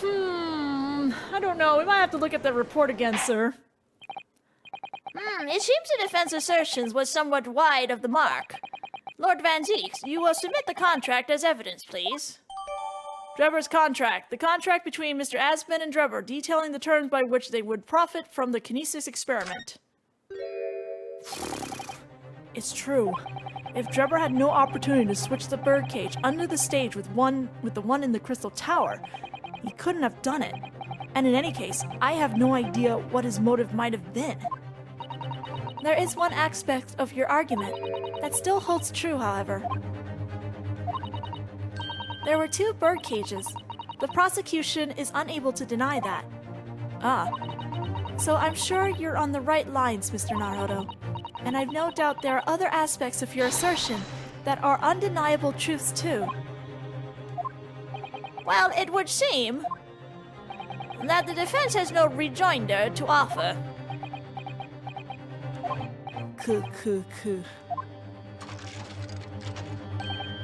I don't know. We might have to look at the report again, sir. It seems the defense assertions was somewhat wide of the mark. Lord Van Zeeks, you will submit the contract as evidence, please. Drebber's contract. The contract between Mr. Asman and Drebber, detailing the terms by which they would profit from the kinesis experiment. It's true. If Drebber had no opportunity to switch the birdcage under the stage with the one in the crystal tower, he couldn't have done it. And in any case, I have no idea what his motive might have been. There is one aspect of your argument that still holds true, however. There were 2 bird cages. The prosecution is unable to deny that. So I'm sure you're on the right lines, Mr. Naruto. And I've no doubt there are other aspects of your assertion that are undeniable truths too. Well, it would seem that the defense has no rejoinder to offer.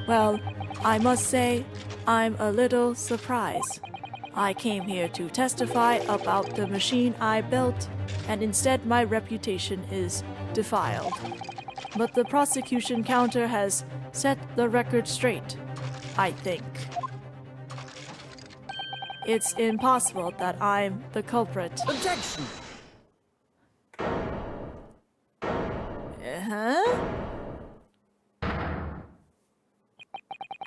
Well, I must say, I'm a little surprised. I came here to testify about the machine I built, and instead my reputation is defiled. But the prosecution counter has set the record straight, I think. It's impossible that I'm the culprit. Objection!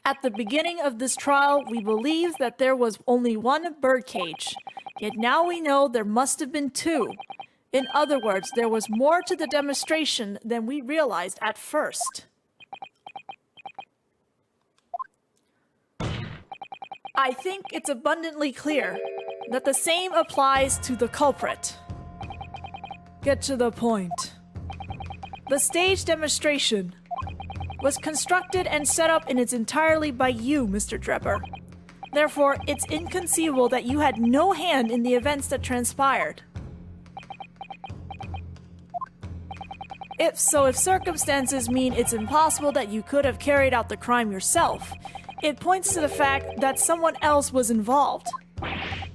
At the beginning of this trial, we believed that there was only one birdcage. Yet now we know there must have been two. In other words, there was more to the demonstration than we realized at first. I think it's abundantly clear that the same applies to the culprit. Get to the point. The stage demonstration was constructed and set up in its entirety by you, Mr. Drebber. Therefore, it's inconceivable that you had no hand in the events that transpired. If circumstances mean it's impossible that you could have carried out the crime yourself, it points to the fact that someone else was involved.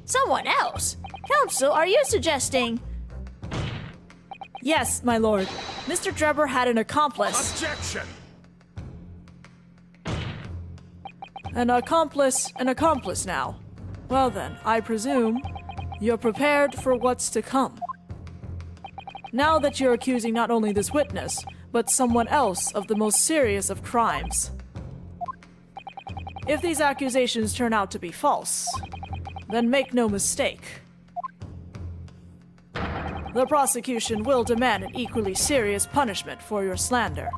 Someone else? Counsel, are you suggesting... Yes, my lord. Mr. Drebber had an accomplice. Objection! An accomplice now. Well then, I presume you're prepared for what's to come. Now that you're accusing not only this witness, but someone else of the most serious of crimes. If these accusations turn out to be false, then make no mistake. The prosecution will demand an equally serious punishment for your slander.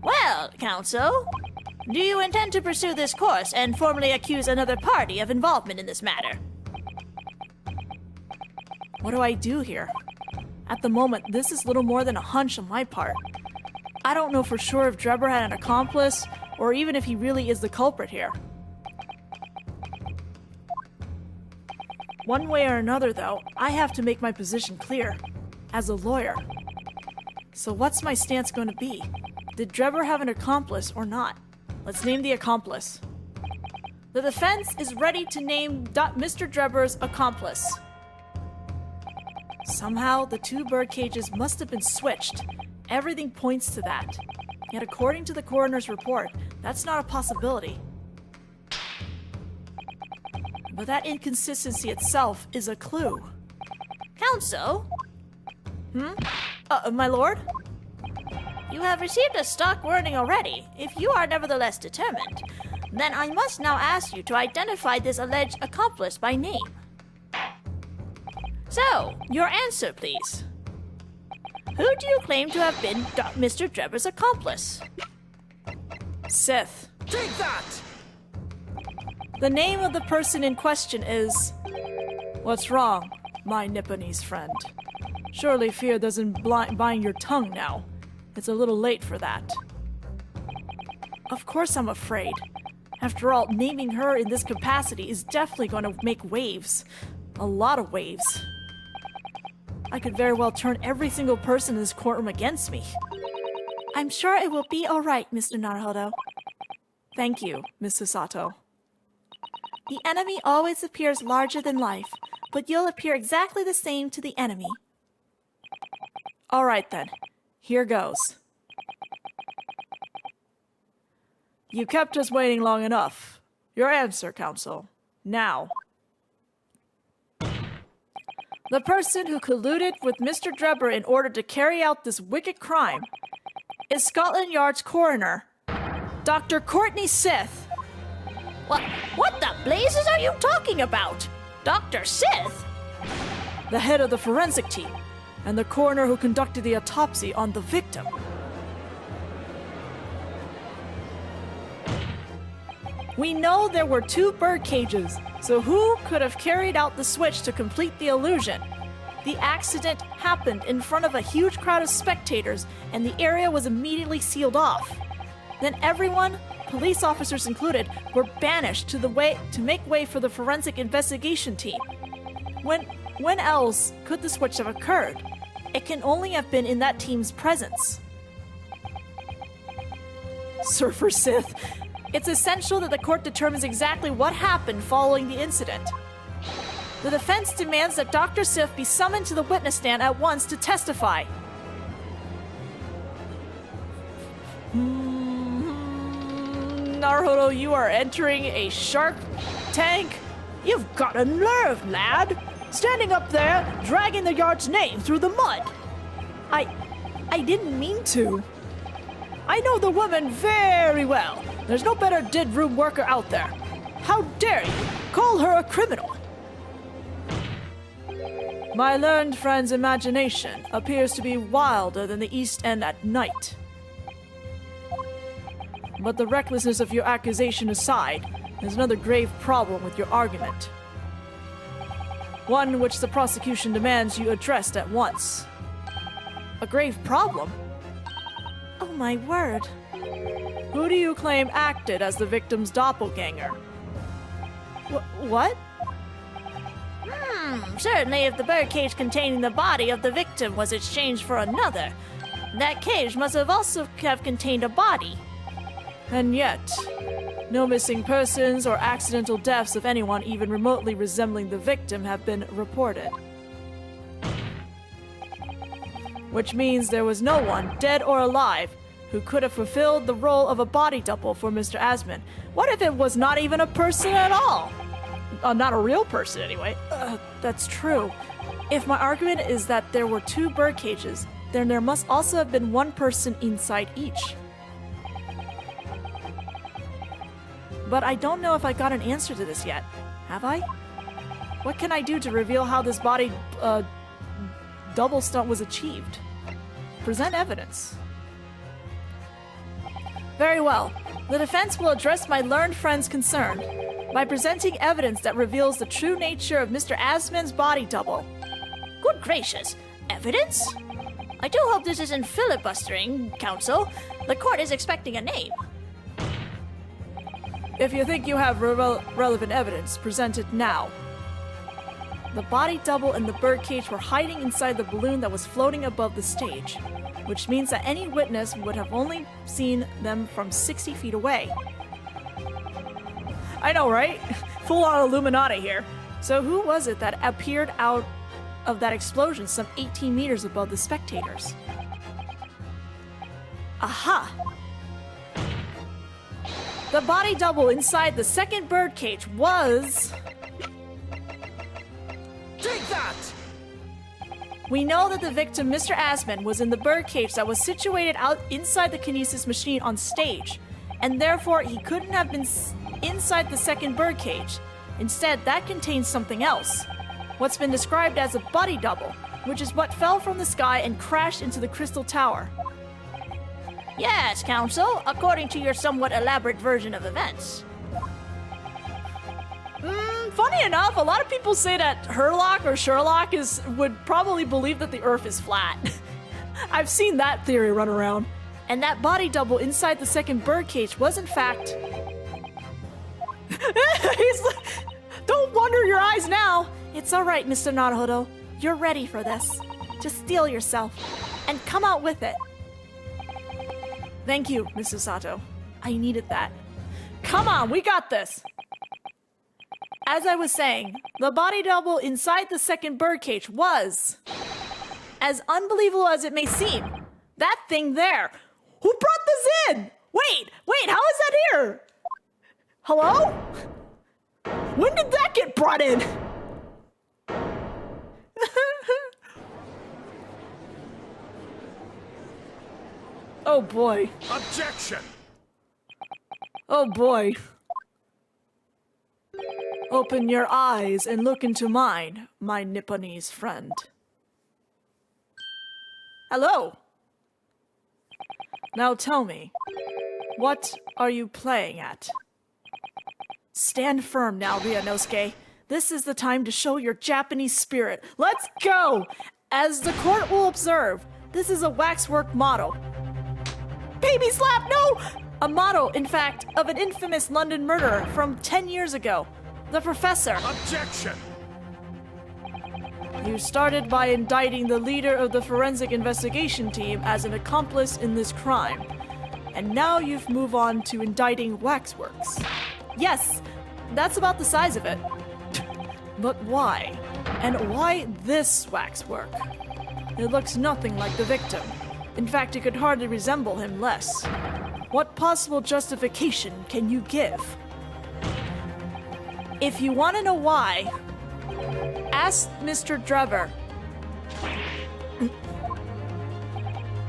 Well, counsel, do you intend to pursue this course and formally accuse another party of involvement in this matter? What do I do here? At the moment, this is little more than a hunch on my part. I don't know for sure if Drebber had an accomplice, or even if he really is the culprit here. One way or another, though, I have to make my position clear, as a lawyer. So what's my stance going to be? Did Drebber have an accomplice or not? Let's name the accomplice. The defense is ready to name Mr. Drebber's accomplice. Somehow, the two bird cages must have been switched. Everything points to that. Yet according to the coroner's report, that's not a possibility. But that inconsistency itself is a clue. Counsel? My lord? You have received a stock warning already. If you are nevertheless determined, then I must now ask you to identify this alleged accomplice by name. So, your answer, please. Who do you claim to have been Mr. Drebber's accomplice? Sith. Take that! The name of the person in question is... What's wrong, my Nipponese friend? Surely fear doesn't bind your tongue now. It's a little late for that. Of course I'm afraid. After all, naming her in this capacity is definitely going to make waves. A lot of waves. I could very well turn every single person in this courtroom against me. I'm sure it will be all right, Mr. Naruhodo. Thank you, Miss Sato. The enemy always appears larger than life, but you'll appear exactly the same to the enemy. All right then, here goes. You kept us waiting long enough. Your answer, counsel. Now. The person who colluded with Mr. Drebber in order to carry out this wicked crime is Scotland Yard's coroner, Dr. Courtney Sith. What the blazes are you talking about? Dr. Sith? The head of the forensic team, and the coroner who conducted the autopsy on the victim. We know there were two bird cages, so who could have carried out the switch to complete the illusion? The accident happened in front of a huge crowd of spectators, and the area was immediately sealed off. Then everyone, police officers included, were banished to make way for the forensic investigation team. When else could the switch have occurred? It can only have been in that team's presence. Surfer Sith, it's essential that the court determines exactly what happened following the incident. The defense demands that Dr. Sith be summoned to the witness stand at once to testify. Naruhodo, you are entering a Shark Tank? You've got a nerve, lad! Standing up there, dragging the yard's name through the mud! I didn't mean to. I know the woman very well. There's no better dead room worker out there. How dare you call her a criminal? My learned friend's imagination appears to be wilder than the East End at night. But the recklessness of your accusation aside, there's another grave problem with your argument. One which the prosecution demands you addressed at once. A grave problem? Oh my word. Who do you claim acted as the victim's doppelganger? What? Certainly if the birdcage containing the body of the victim was exchanged for another, that cage must have also have contained a body. And yet, no missing persons or accidental deaths of anyone even remotely resembling the victim have been reported. Which means there was no one, dead or alive, who could have fulfilled the role of a body double for Mr. Asman. What if it was not even a person at all? Not a real person, anyway. That's true. If my argument is that there were two bird cages, then there must also have been one person inside each. But I don't know if I got an answer to this yet. Have I? What can I do to reveal how this body double stunt was achieved? Present evidence. Very well. The defense will address my learned friend's concern by presenting evidence that reveals the true nature of Mr. Asman's body double. Good gracious, evidence? I do hope this isn't filibustering, counsel. The court is expecting a name. If you think you have relevant evidence, present it now. The body double and the birdcage were hiding inside the balloon that was floating above the stage, which means that any witness would have only seen them from 60 feet away. I know, right? Full-on Illuminati here. So who was it that appeared out of that explosion some 18 meters above the spectators? Aha! The body double inside the second birdcage was... Take that! We know that the victim, Mr. Asman, was in the birdcage that was situated out inside the kinesis machine on stage, and therefore he couldn't have been inside the second birdcage. Instead, that contains something else. What's been described as a body double, which is what fell from the sky and crashed into the crystal tower. Yes, counsel, according to your somewhat elaborate version of events. Funny enough, a lot of people say that Herlock or Sherlock would probably believe that the Earth is flat. I've seen that theory run around. And that body double inside the second birdcage was in fact... Don't wonder your eyes now! It's alright, Mr. Naruhodo. You're ready for this. Just steel yourself and come out with it. Thank you, Mrs. Sato. I needed that. Come on, we got this! As I was saying, the body double inside the second birdcage was... as unbelievable as it may seem, that thing there. Who brought this in? Wait, how is that here? Hello? When did that get brought in? Oh boy. Objection! Oh boy. Open your eyes and look into mine, my Nipponese friend. Hello. Now tell me, what are you playing at? Stand firm now, Ryunosuke. This is the time to show your Japanese spirit. Let's go! As the court will observe, this is a waxwork model. Baby slap, no! A model, in fact, of an infamous London murderer from 10 years ago. The professor. Objection! You started by indicting the leader of the forensic investigation team as an accomplice in this crime. And now you've moved on to indicting waxworks. Yes, that's about the size of it. But why? And why this waxwork? It looks nothing like the victim. In fact, it could hardly resemble him less. What possible justification can you give? If you want to know why, ask Mr. Drever.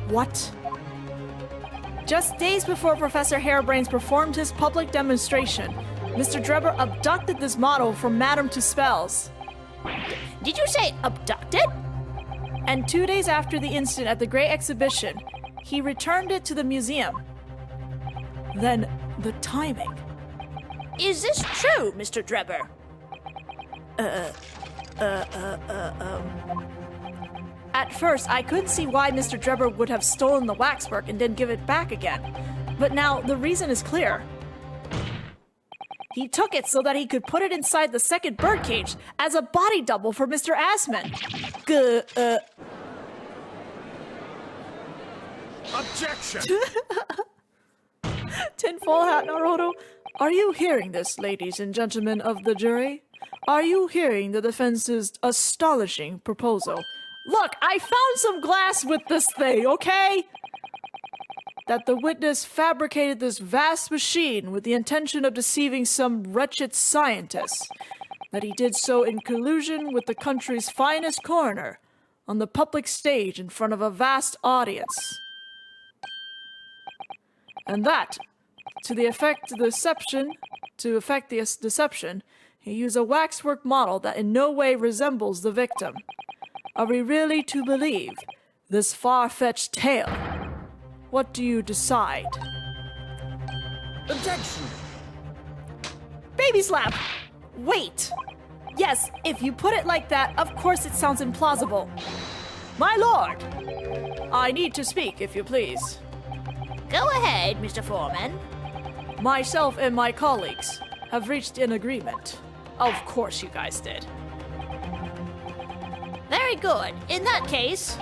What? Just days before Professor Harebrain's performed his public demonstration, Mr. Drebber abducted this model from Madame Tuspel's. Did you say abducted? And 2 days after the incident at the Great Exhibition, he returned it to the museum. Then, the timing. Is this true, Mr. Drebber? At first, I couldn't see why Mr. Drebber would have stolen the waxwork and then give it back again. But now, the reason is clear. He took it so that he could put it inside the second birdcage as a body double for Mr. Asman. Objection! Tinfoil hat, Naruto. Are you hearing this, ladies and gentlemen of the jury? Are you hearing the defense's astonishing proposal? Look, I found some glass with this thing, okay? That the witness fabricated this vast machine with the intention of deceiving some wretched scientists. That he did so in collusion with the country's finest coroner, on the public stage in front of a vast audience. And that, to effect the deception, he used a waxwork model that in no way resembles the victim. Are we really to believe this far-fetched tale? What do you decide? Objection! Baby slap! Wait! Yes, if you put it like that, of course it sounds implausible. My lord! I need to speak, if you please. Go ahead, Mr. Foreman. Myself and my colleagues have reached an agreement. Of course you guys did. Very good. In that case,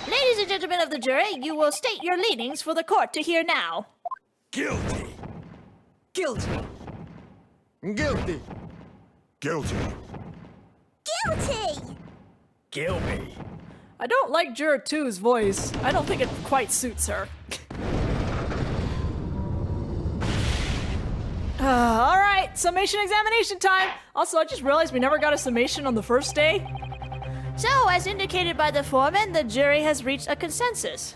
ladies and gentlemen of the jury, you will state your leanings for the court to hear now. Guilty! Guilty. Guilty! Guilty! Guilty. Guilty! I don't like Juror 2's voice. I don't think it quite suits her. Alright, summation examination time! Also, I just realized we never got a summation on the first day. So, as indicated by the foreman, the jury has reached a consensus.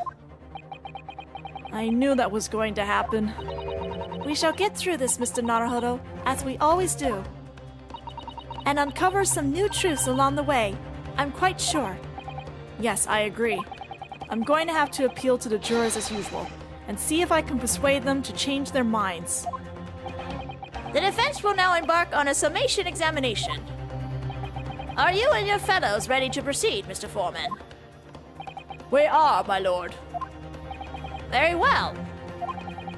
I knew that was going to happen. We shall get through this, Mr. Naruhodo, as we always do. And uncover some new truths along the way. I'm quite sure. Yes, I agree. I'm going to have to appeal to the jurors as usual, and see if I can persuade them to change their minds. The defense will now embark on a summation examination. Are you and your fellows ready to proceed, Mr. Foreman? We are, my lord. Very well.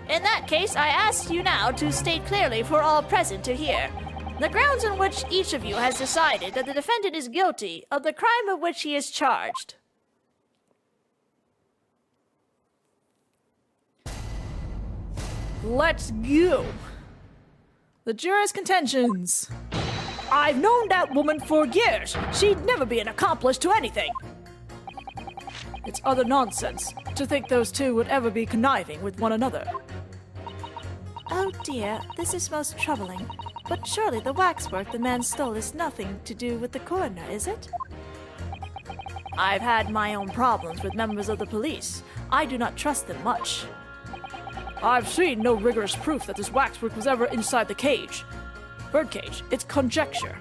In that case, I ask you now to state clearly for all present to hear the grounds on which each of you has decided that the defendant is guilty of the crime of which he is charged. Let's go. The jurors' contentions. I've known that woman for years. She'd never be an accomplice to anything. It's utter nonsense to think those two would ever be conniving with one another. Oh dear, this is most troubling. But surely the waxwork the man stole is nothing to do with the coroner, is it? I've had my own problems with members of the police. I do not trust them much. I've seen no rigorous proof that this waxwork was ever inside the cage. Birdcage, it's conjecture.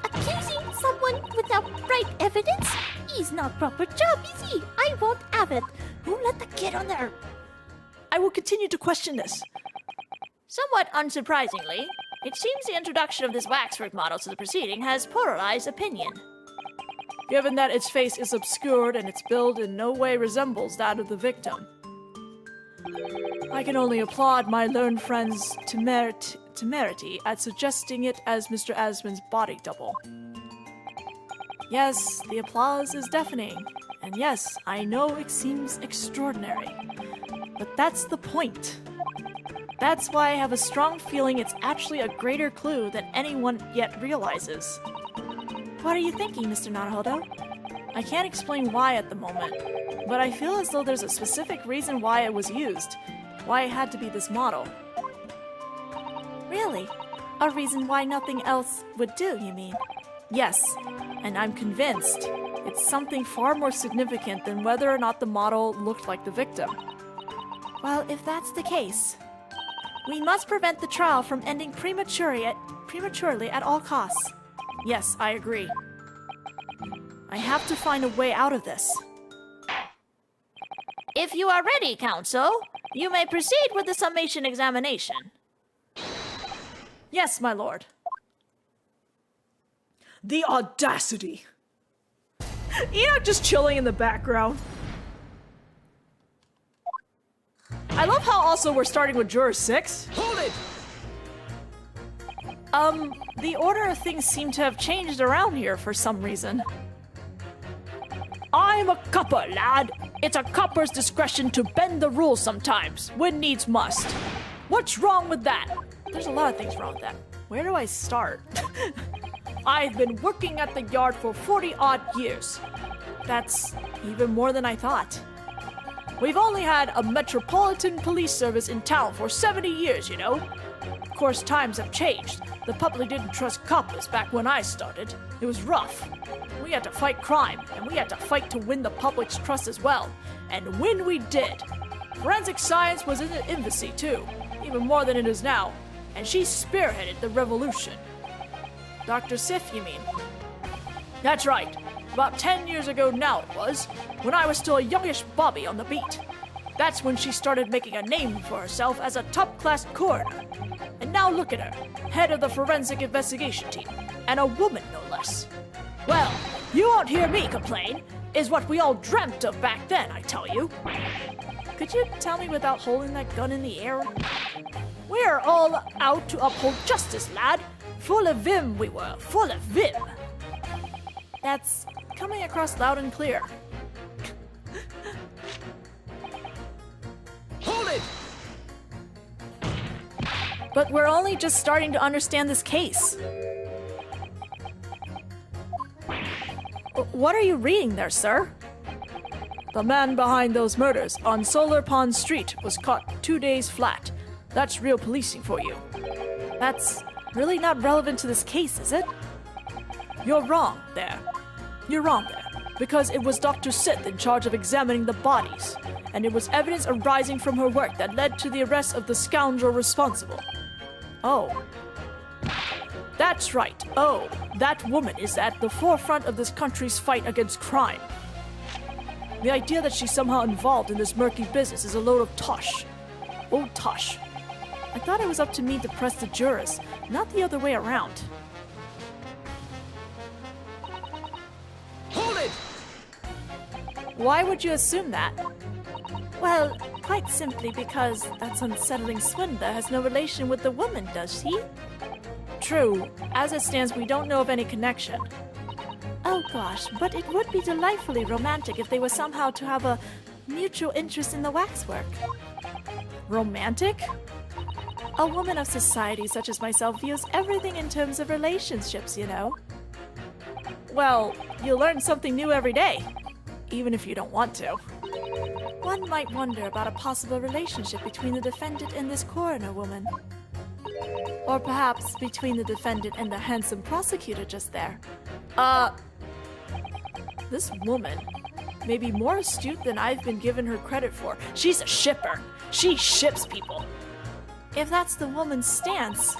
Accusing someone without right evidence? He's not proper job, is he? I won't have it. Who let the kid on there? I will continue to question this. Somewhat unsurprisingly, it seems the introduction of this waxwork model to the proceeding has polarized opinion. Given that its face is obscured and its build in no way resembles that of the victim. I can only applaud my learned friend's temerity at suggesting it as Mr. Asman's body double. Yes, the applause is deafening, and yes, I know it seems extraordinary, but that's the point. That's why I have a strong feeling it's actually a greater clue than anyone yet realizes. What are you thinking, Mr. Naruhodo? I can't explain why at the moment, but I feel as though there's a specific reason why it was used, why it had to be this model. Really? A reason why nothing else would do, you mean? Yes, and I'm convinced it's something far more significant than whether or not the model looked like the victim. Well, if that's the case, We must prevent the trial from ending prematurely at all costs. Yes, I agree. I have to find a way out of this. If you are ready, counsel, you may proceed with the summation examination. Yes, my lord. The audacity! Enoch just chilling in the background. I love how also we're starting with Juror 6. Hold it! The order of things seem to have changed around here for some reason. I'm a copper, lad. It's a copper's discretion to bend the rules sometimes, when needs must. What's wrong with that? There's a lot of things wrong with that. Where do I start? I've been working at the yard for 40-odd years. That's even more than I thought. We've only had a metropolitan police service in town for 70 years, you know. Of course, times have changed. The public didn't trust coppers back when I started. It was rough. We had to fight crime, and we had to fight to win the public's trust as well. And when we did, forensic science was in the infancy too, even more than it is now. And she spearheaded the revolution. Dr. Sif, you mean? That's right. About 10 years ago now it was, when I was still a youngish bobby on the beat. That's when she started making a name for herself as a top-class coroner. And now look at her, head of the forensic investigation team, and a woman no less. Well, you won't hear me complain, is what we all dreamt of back then, I tell you. Could you tell me without holding that gun in the air? We're all out to uphold justice, lad. Full of vim we were, full of vim. That's coming across loud and clear. Hold it! But we're only just starting to understand this case. What are you reading there, sir? The man behind those murders on Solar Pond Street was caught 2 days flat. That's real policing for you. That's really not relevant to this case, is it? You're wrong there. You're wrong there. Because it was Dr. Sith in charge of examining the bodies, and it was evidence arising from her work that led to the arrest of the scoundrel responsible. Oh. That's right. Oh, that woman is at the forefront of this country's fight against crime. The idea that she's somehow involved in this murky business is a load of tosh. Old tosh. I thought it was up to me to press the jurors, not the other way around. Hold it! Why would you assume that? Well, quite simply because that unsettling swindler has no relation with the woman, does he? True. As it stands, we don't know of any connection. Oh gosh, but it would be delightfully romantic if they were somehow to have a mutual interest in the waxwork. Romantic? A woman of society such as myself views everything in terms of relationships, you know. Well, you learn something new every day, even if you don't want to. One might wonder about a possible relationship between the defendant and this coroner woman. Or perhaps between the defendant and the handsome prosecutor just there. This woman may be more astute than I've been given her credit for. She's a shipper. She ships people. If that's the woman's stance,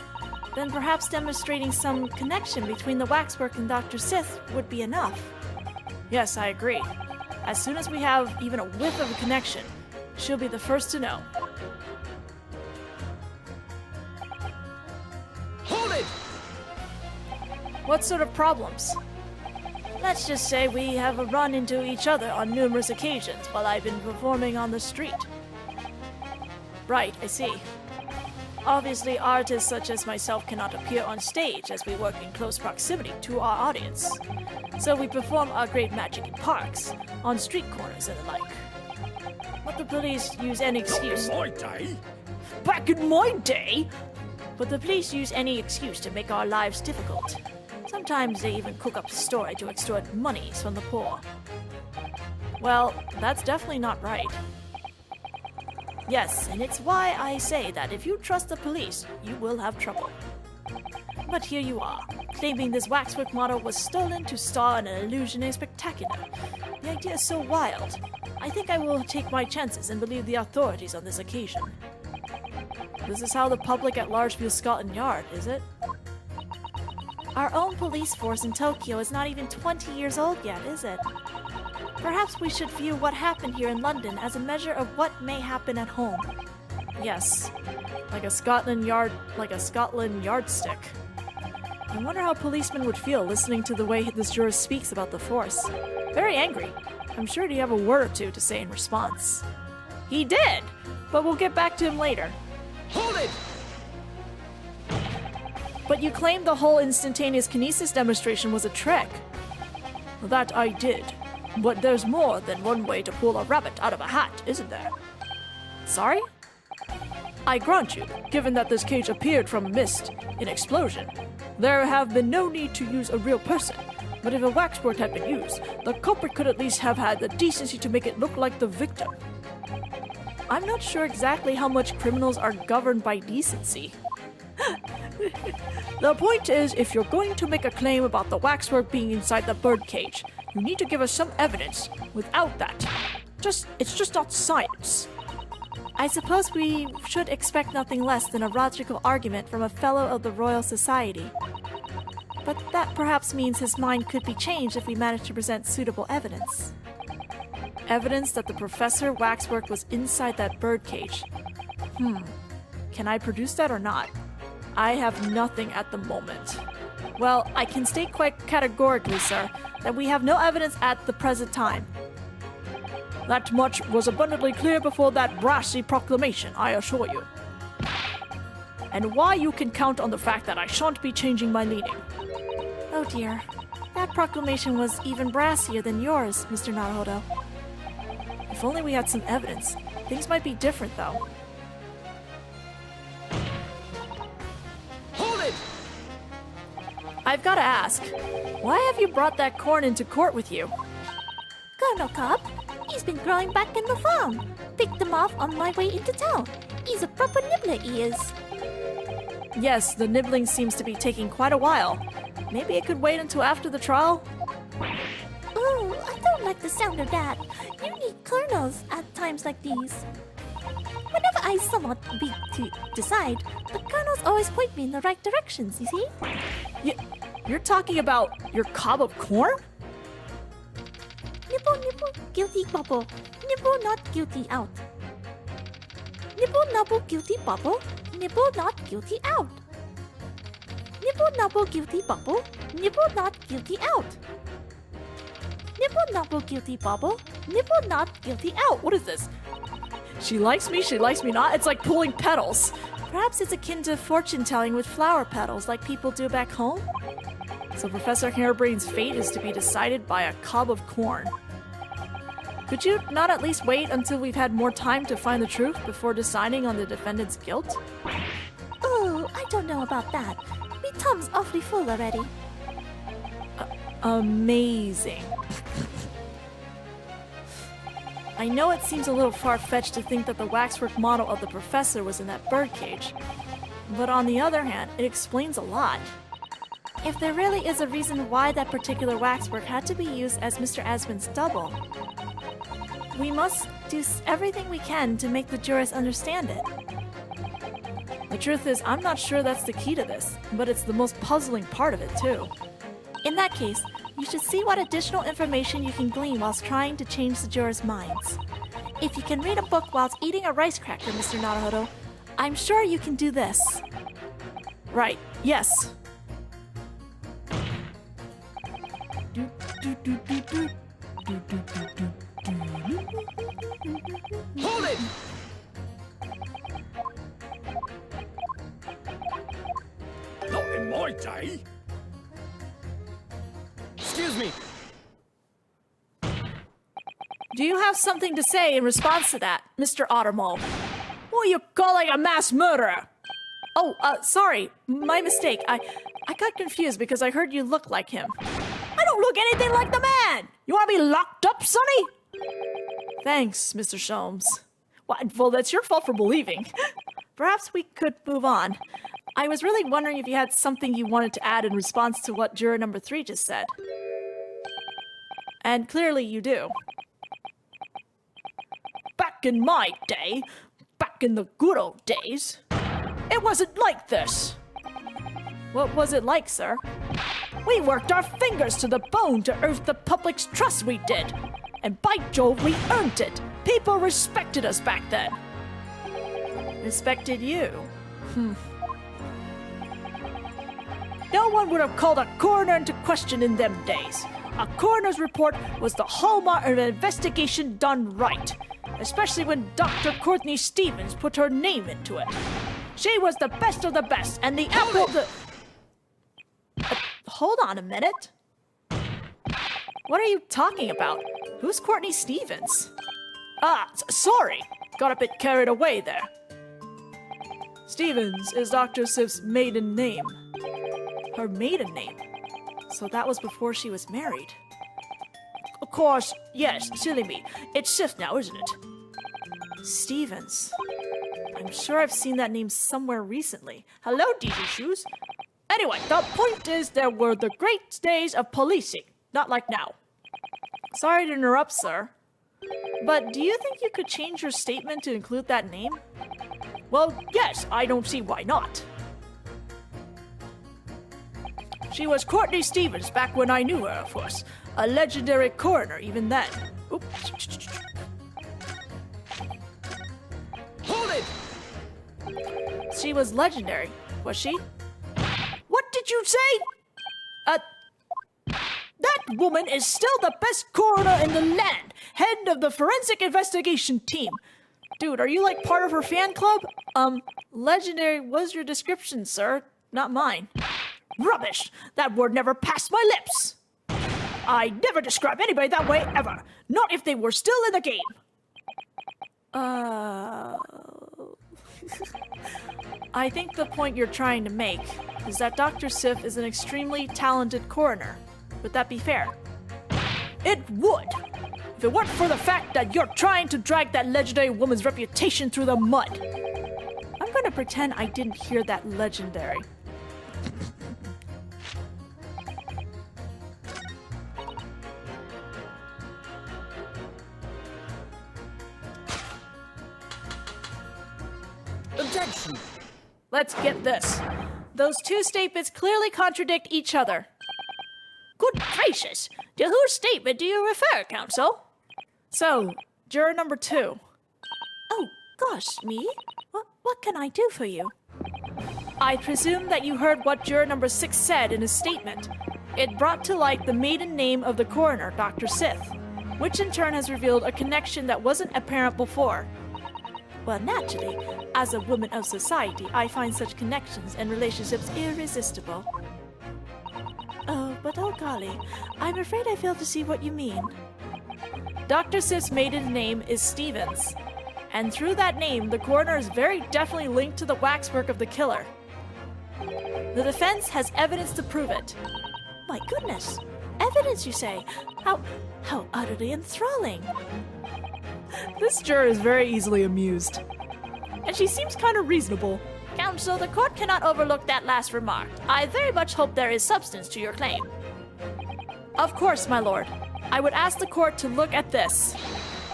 then perhaps demonstrating some connection between the waxwork and Dr. Sith would be enough. Yes, I agree. As soon as we have even a whiff of a connection, she'll be the first to know. Hold it! What sort of problems? Let's just say we have run into each other on numerous occasions while I've been performing on the street. Right, I see. Obviously, artists such as myself cannot appear on stage as we work in close proximity to our audience. So we perform our great magic in parks, on street corners and the like. But the police use any excuse. My day? Back in my day? But the police use any excuse to make our lives difficult. Sometimes they even cook up a story to extort monies from the poor. Well, that's definitely not right. Yes, and it's why I say that if you trust the police, you will have trouble. But here you are, claiming this waxwork model was stolen to star in an illusionary spectacular. The idea is so wild. I think I will take my chances and believe the authorities on this occasion. This is how the public at large views Scotland Yard, is it? Our own police force in Tokyo is not even 20 years old yet, is it? Perhaps we should view what happened here in London as a measure of what may happen at home. Yes, like a Scotland yardstick. I wonder how policemen would feel listening to the way this juror speaks about the force. Very angry. I'm sure he'd have a word or two to say in response. He did, but we'll get back to him later. Hold it! But you claimed the whole instantaneous kinesis demonstration was a trick. That I did. But there's more than one way to pull a rabbit out of a hat, isn't there? Sorry? I grant you, given that this cage appeared from a mist, an explosion, there have been no need to use a real person. But if a waxwork had been used, the culprit could at least have had the decency to make it look like the victim. I'm not sure exactly how much criminals are governed by decency. The point is, if you're going to make a claim about the waxwork being inside the birdcage, you need to give us some evidence. Without that, it's just not science. I suppose we should expect nothing less than a logical argument from a fellow of the Royal Society. But that perhaps means his mind could be changed if we manage to present suitable evidence. Evidence that the Professor waxwork was inside that birdcage. Can I produce that or not? I have nothing at the moment. Well, I can state quite categorically, sir, that we have no evidence at the present time. That much was abundantly clear before that brassy proclamation, I assure you. And why you can count on the fact that I shan't be changing my leaning. Oh dear. That proclamation was even brassier than yours, Mr. Naruhodo. If only we had some evidence. Things might be different, though. Hold it! I've got to ask, why have you brought that corn into court with you? Colonel Cobb, he's been growing back in the farm. Picked him off on my way into town. He's a proper nibbler, he is. Yes, the nibbling seems to be taking quite a while. Maybe it could wait until after the trial? Oh, I don't like the sound of that. You need colonels at times like these. Whenever I somewhat big to decide, the colonels always point me in the right directions, you see? You're talking about your cob of corn? Nibble, nibble, guilty bubble. Nibble, not guilty out. Nibble, nubble, guilty bubble. Nibble, not guilty out. Nibble, nubble, guilty bubble. Nibble, not guilty out. Nibble, nubble, guilty bubble. Nibble, not guilty out. What is this? She likes me not? It's like pulling petals. Perhaps it's akin to fortune-telling with flower petals like people do back home? So Professor Harebrain's fate is to be decided by a cob of corn. Could you not at least wait until we've had more time to find the truth before deciding on the defendant's guilt? Oh, I don't know about that. Me Tom's awfully full already. Amazing. I know it seems a little far-fetched to think that the waxwork model of the professor was in that birdcage, but on the other hand, it explains a lot. If there really is a reason why that particular waxwork had to be used as Mr. Asmund's double, we must do everything we can to make the jurors understand it. The truth is, I'm not sure that's the key to this, but it's the most puzzling part of it, too. In that case, you should see what additional information you can glean whilst trying to change the jurors' minds. If you can read a book whilst eating a rice cracker, Mr. Naruhodo, I'm sure you can do this. Right, yes. Hold it! Not in my day. Excuse me. Do you have something to say in response to that, Mr. Ottermole? Who are you calling a mass murderer? Oh, sorry, my mistake. I got confused because I heard you look like him. I don't look anything like the man! You want to be locked up, Sonny? Thanks, Mr. Sholmes. Well, that's your fault for believing. Perhaps we could move on. I was really wondering if you had something you wanted to add in response to what juror number 3 just said. And clearly you do. Back in my day, back in the good old days, it wasn't like this. What was it like, sir? We worked our fingers to the bone to earn the public's trust, we did. And by Jove, we earned it. People respected us back then. Respected you? No one would have called a coroner into question in them days. A coroner's report was the hallmark of an investigation done right, especially when Dr. Courtney Stevens put her name into it. She was the best of the best, and the apple of the... Hold on a minute. What are you talking about? Who's Courtney Stevens? Sorry. Got a bit carried away there. Stevens is Dr. Sif's maiden name. Her maiden name? So that was before she was married. Of course, yes, silly me. It's Sif now, isn't it? Stevens. I'm sure I've seen that name somewhere recently. Hello, Diesel Shoes. Anyway, the point is there were the great days of policing. Not like now. Sorry to interrupt, sir. But do you think you could change your statement to include that name? Well, yes, I don't see why not. She was Courtney Stevens back when I knew her, of course. A legendary coroner even then. Oops. Hold it! She was legendary, was she? What did you say? That woman is still the best coroner in the land, head of the forensic investigation team. Dude, are you like part of her fan club? Legendary was your description, sir, not mine. Rubbish! That word never passed my lips. I never describe anybody that way ever, not if they were still in the game. I think the point you're trying to make is that Dr. Sif is an extremely talented coroner. Would that be fair? It would. If it weren't for the fact that you're trying to drag that legendary woman's reputation through the mud. I'm gonna pretend I didn't hear that legendary. Objection! Let's get this. Those two statements clearly contradict each other. Good gracious! To whose statement do you refer, counsel? So, juror number 2. Oh, gosh, me? What can I do for you? I presume that you heard what juror number 6 said in his statement. It brought to light the maiden name of the coroner, Dr. Sith, which in turn has revealed a connection that wasn't apparent before. Well, naturally, as a woman of society, I find such connections and relationships irresistible. But oh golly, I'm afraid I fail to see what you mean. Dr. Sif's maiden name is Stevens, and through that name, the coroner is very definitely linked to the waxwork of the killer. The defense has evidence to prove it. My goodness, evidence, you say? How utterly enthralling. This juror is very easily amused. And she seems kind of reasonable. Counsel, the court cannot overlook that last remark. I very much hope there is substance to your claim. Of course, my lord. I would ask the court to look at this.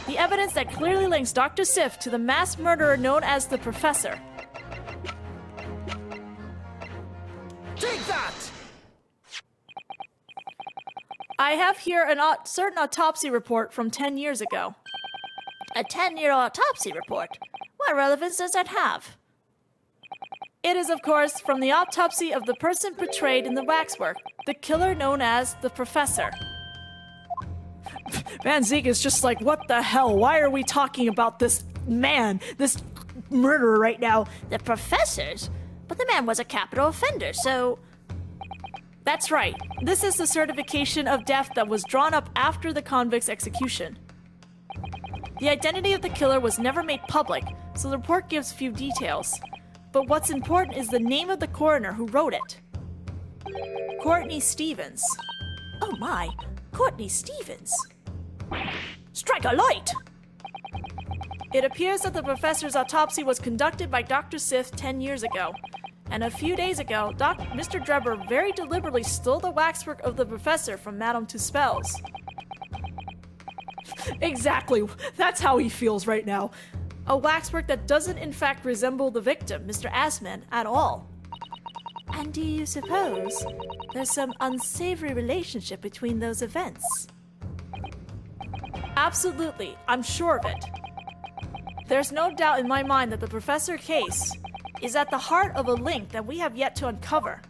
The evidence that clearly links Dr. Sif to the mass murderer known as the Professor. Take that! I have here a certain autopsy report from 10 years ago. A 10-year autopsy report? What relevance does that have? It is, of course, from the autopsy of the person portrayed in the waxwork, the killer known as the Professor. Van Ziek is just like, what the hell? Why are we talking about this man, this murderer right now? The Professors? But the man was a capital offender, so... That's right. This is the certification of death that was drawn up after the convict's execution. The identity of the killer was never made public, so the report gives few details. But what's important is the name of the coroner who wrote it. Courtney Stevens. Oh my, Courtney Stevens. Strike a light! It appears that the professor's autopsy was conducted by Dr. Sith 10 years ago. And a few days ago, Mr. Drebber very deliberately stole the waxwork of the professor from Madame Tuspel's. Exactly. That's how he feels right now. A waxwork that doesn't in fact resemble the victim, Mr. Asman, at all. And do you suppose there's some unsavory relationship between those events? Absolutely. I'm sure of it. There's no doubt in my mind that the Professor case is at the heart of a link that we have yet to uncover.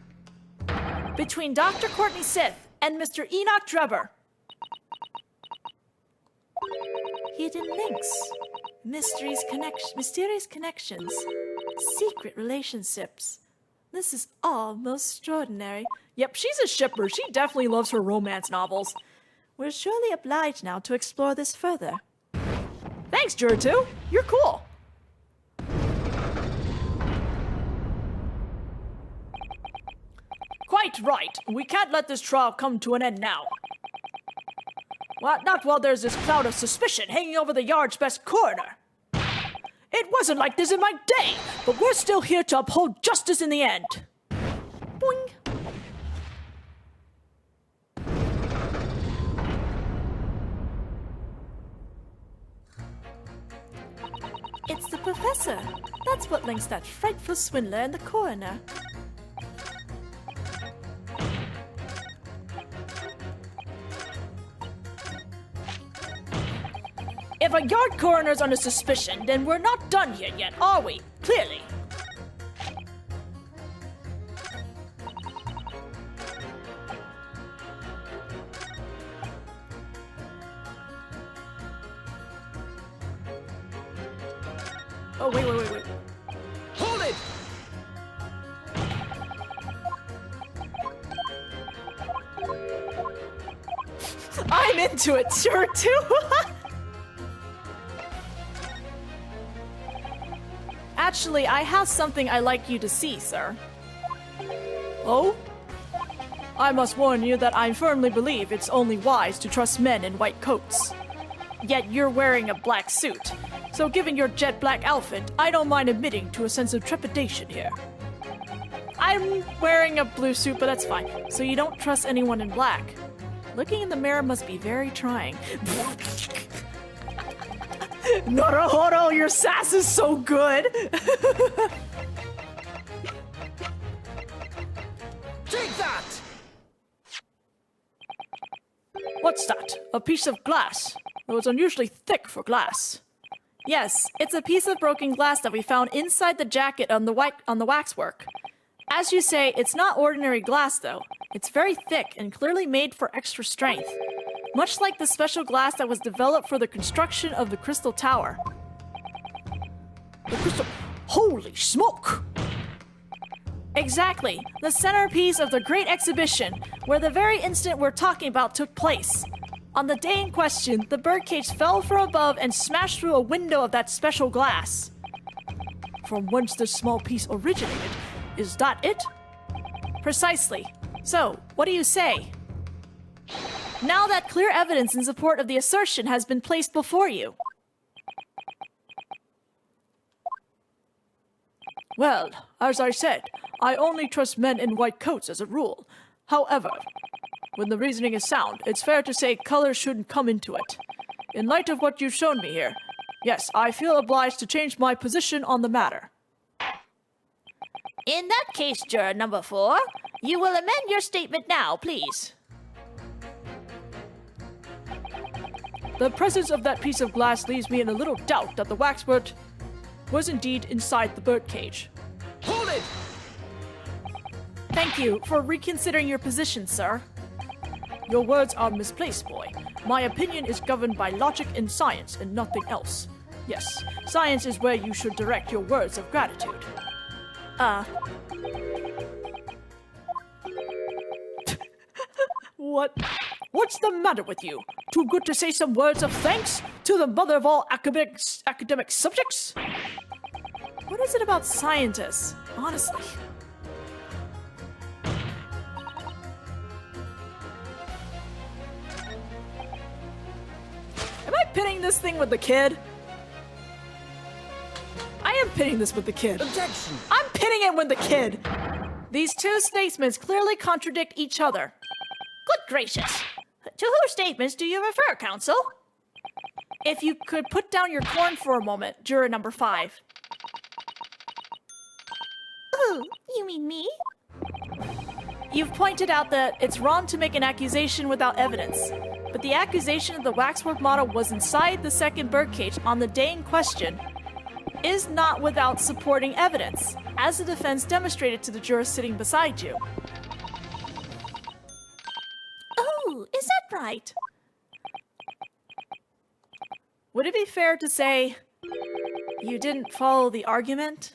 Between Dr. Courtney Sith and Mr. Enoch Drebber. Hidden links, mysterious connections, secret relationships. This is all most extraordinary. Yep, she's a shipper. She definitely loves her romance novels. We're surely obliged now to explore this further. Thanks, Juror 2. You're cool. Quite right. We can't let this trial come to an end now. Well, not while there's this cloud of suspicion hanging over the yard's best coroner. It wasn't like this in my day, but we're still here to uphold justice in the end. Boing. It's the Professor. That's what links that frightful swindler and the coroner. If a yard coroner's under suspicion, then we're not done here yet, are we? Clearly. Oh, wait. Hold it! I'm into it, sure, too. Actually, I have something I'd like you to see, sir. Oh? I must warn you that I firmly believe it's only wise to trust men in white coats. Yet you're wearing a black suit, so given your jet black outfit, I don't mind admitting to a sense of trepidation here. I'm wearing a blue suit, but that's fine. So you don't trust anyone in black. Looking in the mirror must be very trying. Naruhodo, your sass is so good! Take that! What's that? A piece of glass. It was unusually thick for glass. Yes, it's a piece of broken glass that we found inside the jacket on the waxwork. As you say, it's not ordinary glass though. It's very thick and clearly made for extra strength. Much like the special glass that was developed for the construction of the Crystal Tower. The Crystal... Holy smoke! Exactly, the centerpiece of the Great Exhibition, where the very instant we're talking about took place. On the day in question, the birdcage fell from above and smashed through a window of that special glass. From whence this small piece originated, is that it? Precisely. So, what do you say? Now that clear evidence in support of the assertion has been placed before you. Well, as I said, I only trust men in white coats as a rule. However, when the reasoning is sound, it's fair to say color shouldn't come into it. In light of what you've shown me here, yes, I feel obliged to change my position on the matter. In that case, Juror number 4, you will amend your statement now, please. The presence of that piece of glass leaves me in a little doubt that the waxwork was indeed inside the birdcage. Hold it! Thank you for reconsidering your position, sir. Your words are misplaced, boy. My opinion is governed by logic and science and nothing else. Yes, science is where you should direct your words of gratitude. What's the matter with you? Too good to say some words of thanks to the mother of all academic subjects? What is it about scientists, honestly? Am I pitting this thing with the kid? I am pitting this with the kid. Objection! I'm pitting it with the kid. These two statements clearly contradict each other. Good gracious. To whose statements do you refer, counsel? If you could put down your corn for a moment, juror number 5. Oh, you mean me? You've pointed out that it's wrong to make an accusation without evidence, but the accusation of the waxwork model was inside the second birdcage on the day in question is not without supporting evidence, as the defense demonstrated to the jurors sitting beside you. Oh, is that right? Would it be fair to say you didn't follow the argument?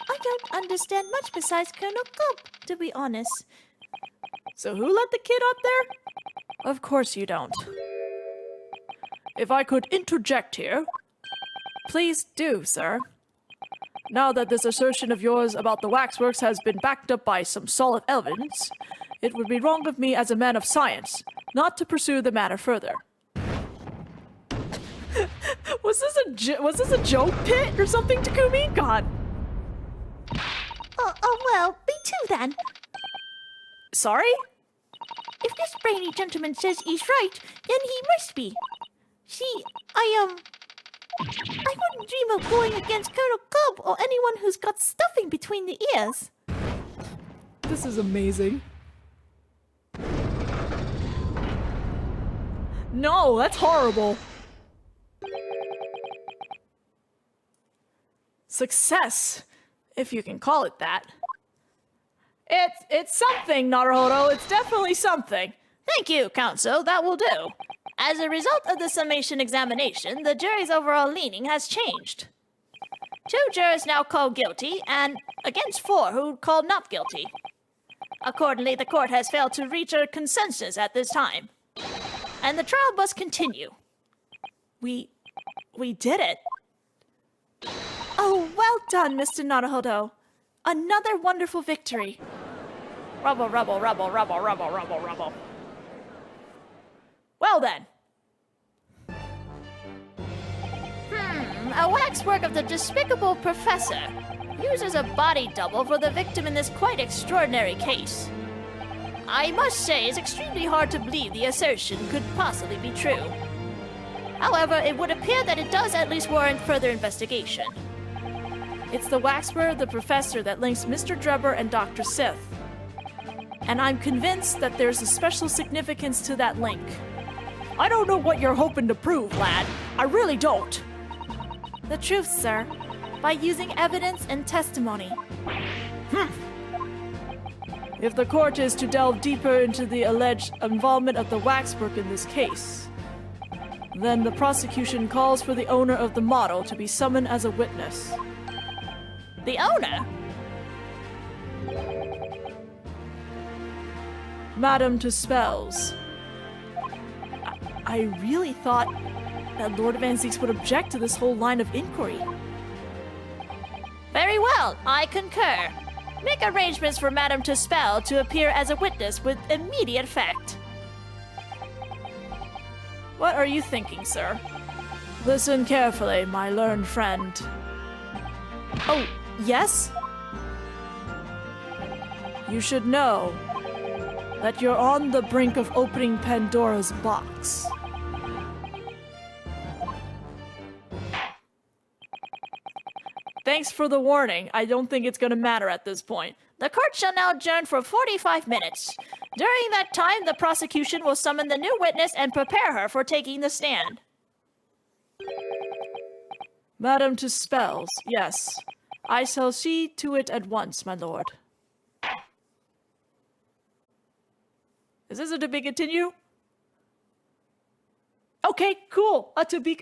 I don't understand much besides Colonel Cobb, to be honest. So who let the kid up there? Of course you don't. If I could interject here. Please do, sir. Now that this assertion of yours about the waxworks has been backed up by some solid evidence, it would be wrong of me as a man of science not to pursue the matter further. Was this a joke pit or something, Takumi? God. Oh, well, me too then. Sorry? If this brainy gentleman says he's right, then he must be. See, I wouldn't dream of going against Colonel Cobb or anyone who's got stuffing between the ears. This is amazing. No, that's horrible. Success, if you can call it that. It's something, Naruhodo. It's definitely something. Thank you, counsel. That will do. As a result of the summation examination, the jury's overall leaning has changed. 2 jurors now called guilty, and against 4 who called not guilty. Accordingly, the court has failed to reach a consensus at this time. And the trial must continue. We did it. Oh, well done, Mr. Naruhodo. Another wonderful victory. Rubble, rubble, rubble, rubble, rubble, rubble, rubble. Well then. A waxwork of the despicable professor uses a body double for the victim in this quite extraordinary case. I must say it's extremely hard to believe the assertion could possibly be true. However, it would appear that it does at least warrant further investigation. It's the waxwork of the professor that links Mr. Drebber and Dr. Sith. And I'm convinced that there's a special significance to that link. I don't know what you're hoping to prove, lad. I really don't. The truth, sir, by using evidence and testimony. If the court is to delve deeper into the alleged involvement of the waxwork in this case, then the prosecution calls for the owner of the model to be summoned as a witness. The owner? Madam to Spells. I really thought that Lord Van Zeeks would object to this whole line of inquiry. Very well, I concur. Make arrangements for Madame to Spell to appear as a witness with immediate effect. What are you thinking, sir? Listen carefully, my learned friend. Oh, yes? You should know that you're on the brink of opening Pandora's box. Thanks for the warning. I don't think it's gonna matter at this point. The court shall now adjourn for 45 minutes. During that time, the prosecution will summon the new witness and prepare her for taking the stand. Madam to Spells, yes. I shall see to it at once, my lord. Is this a to be continue? Okay, cool. A to be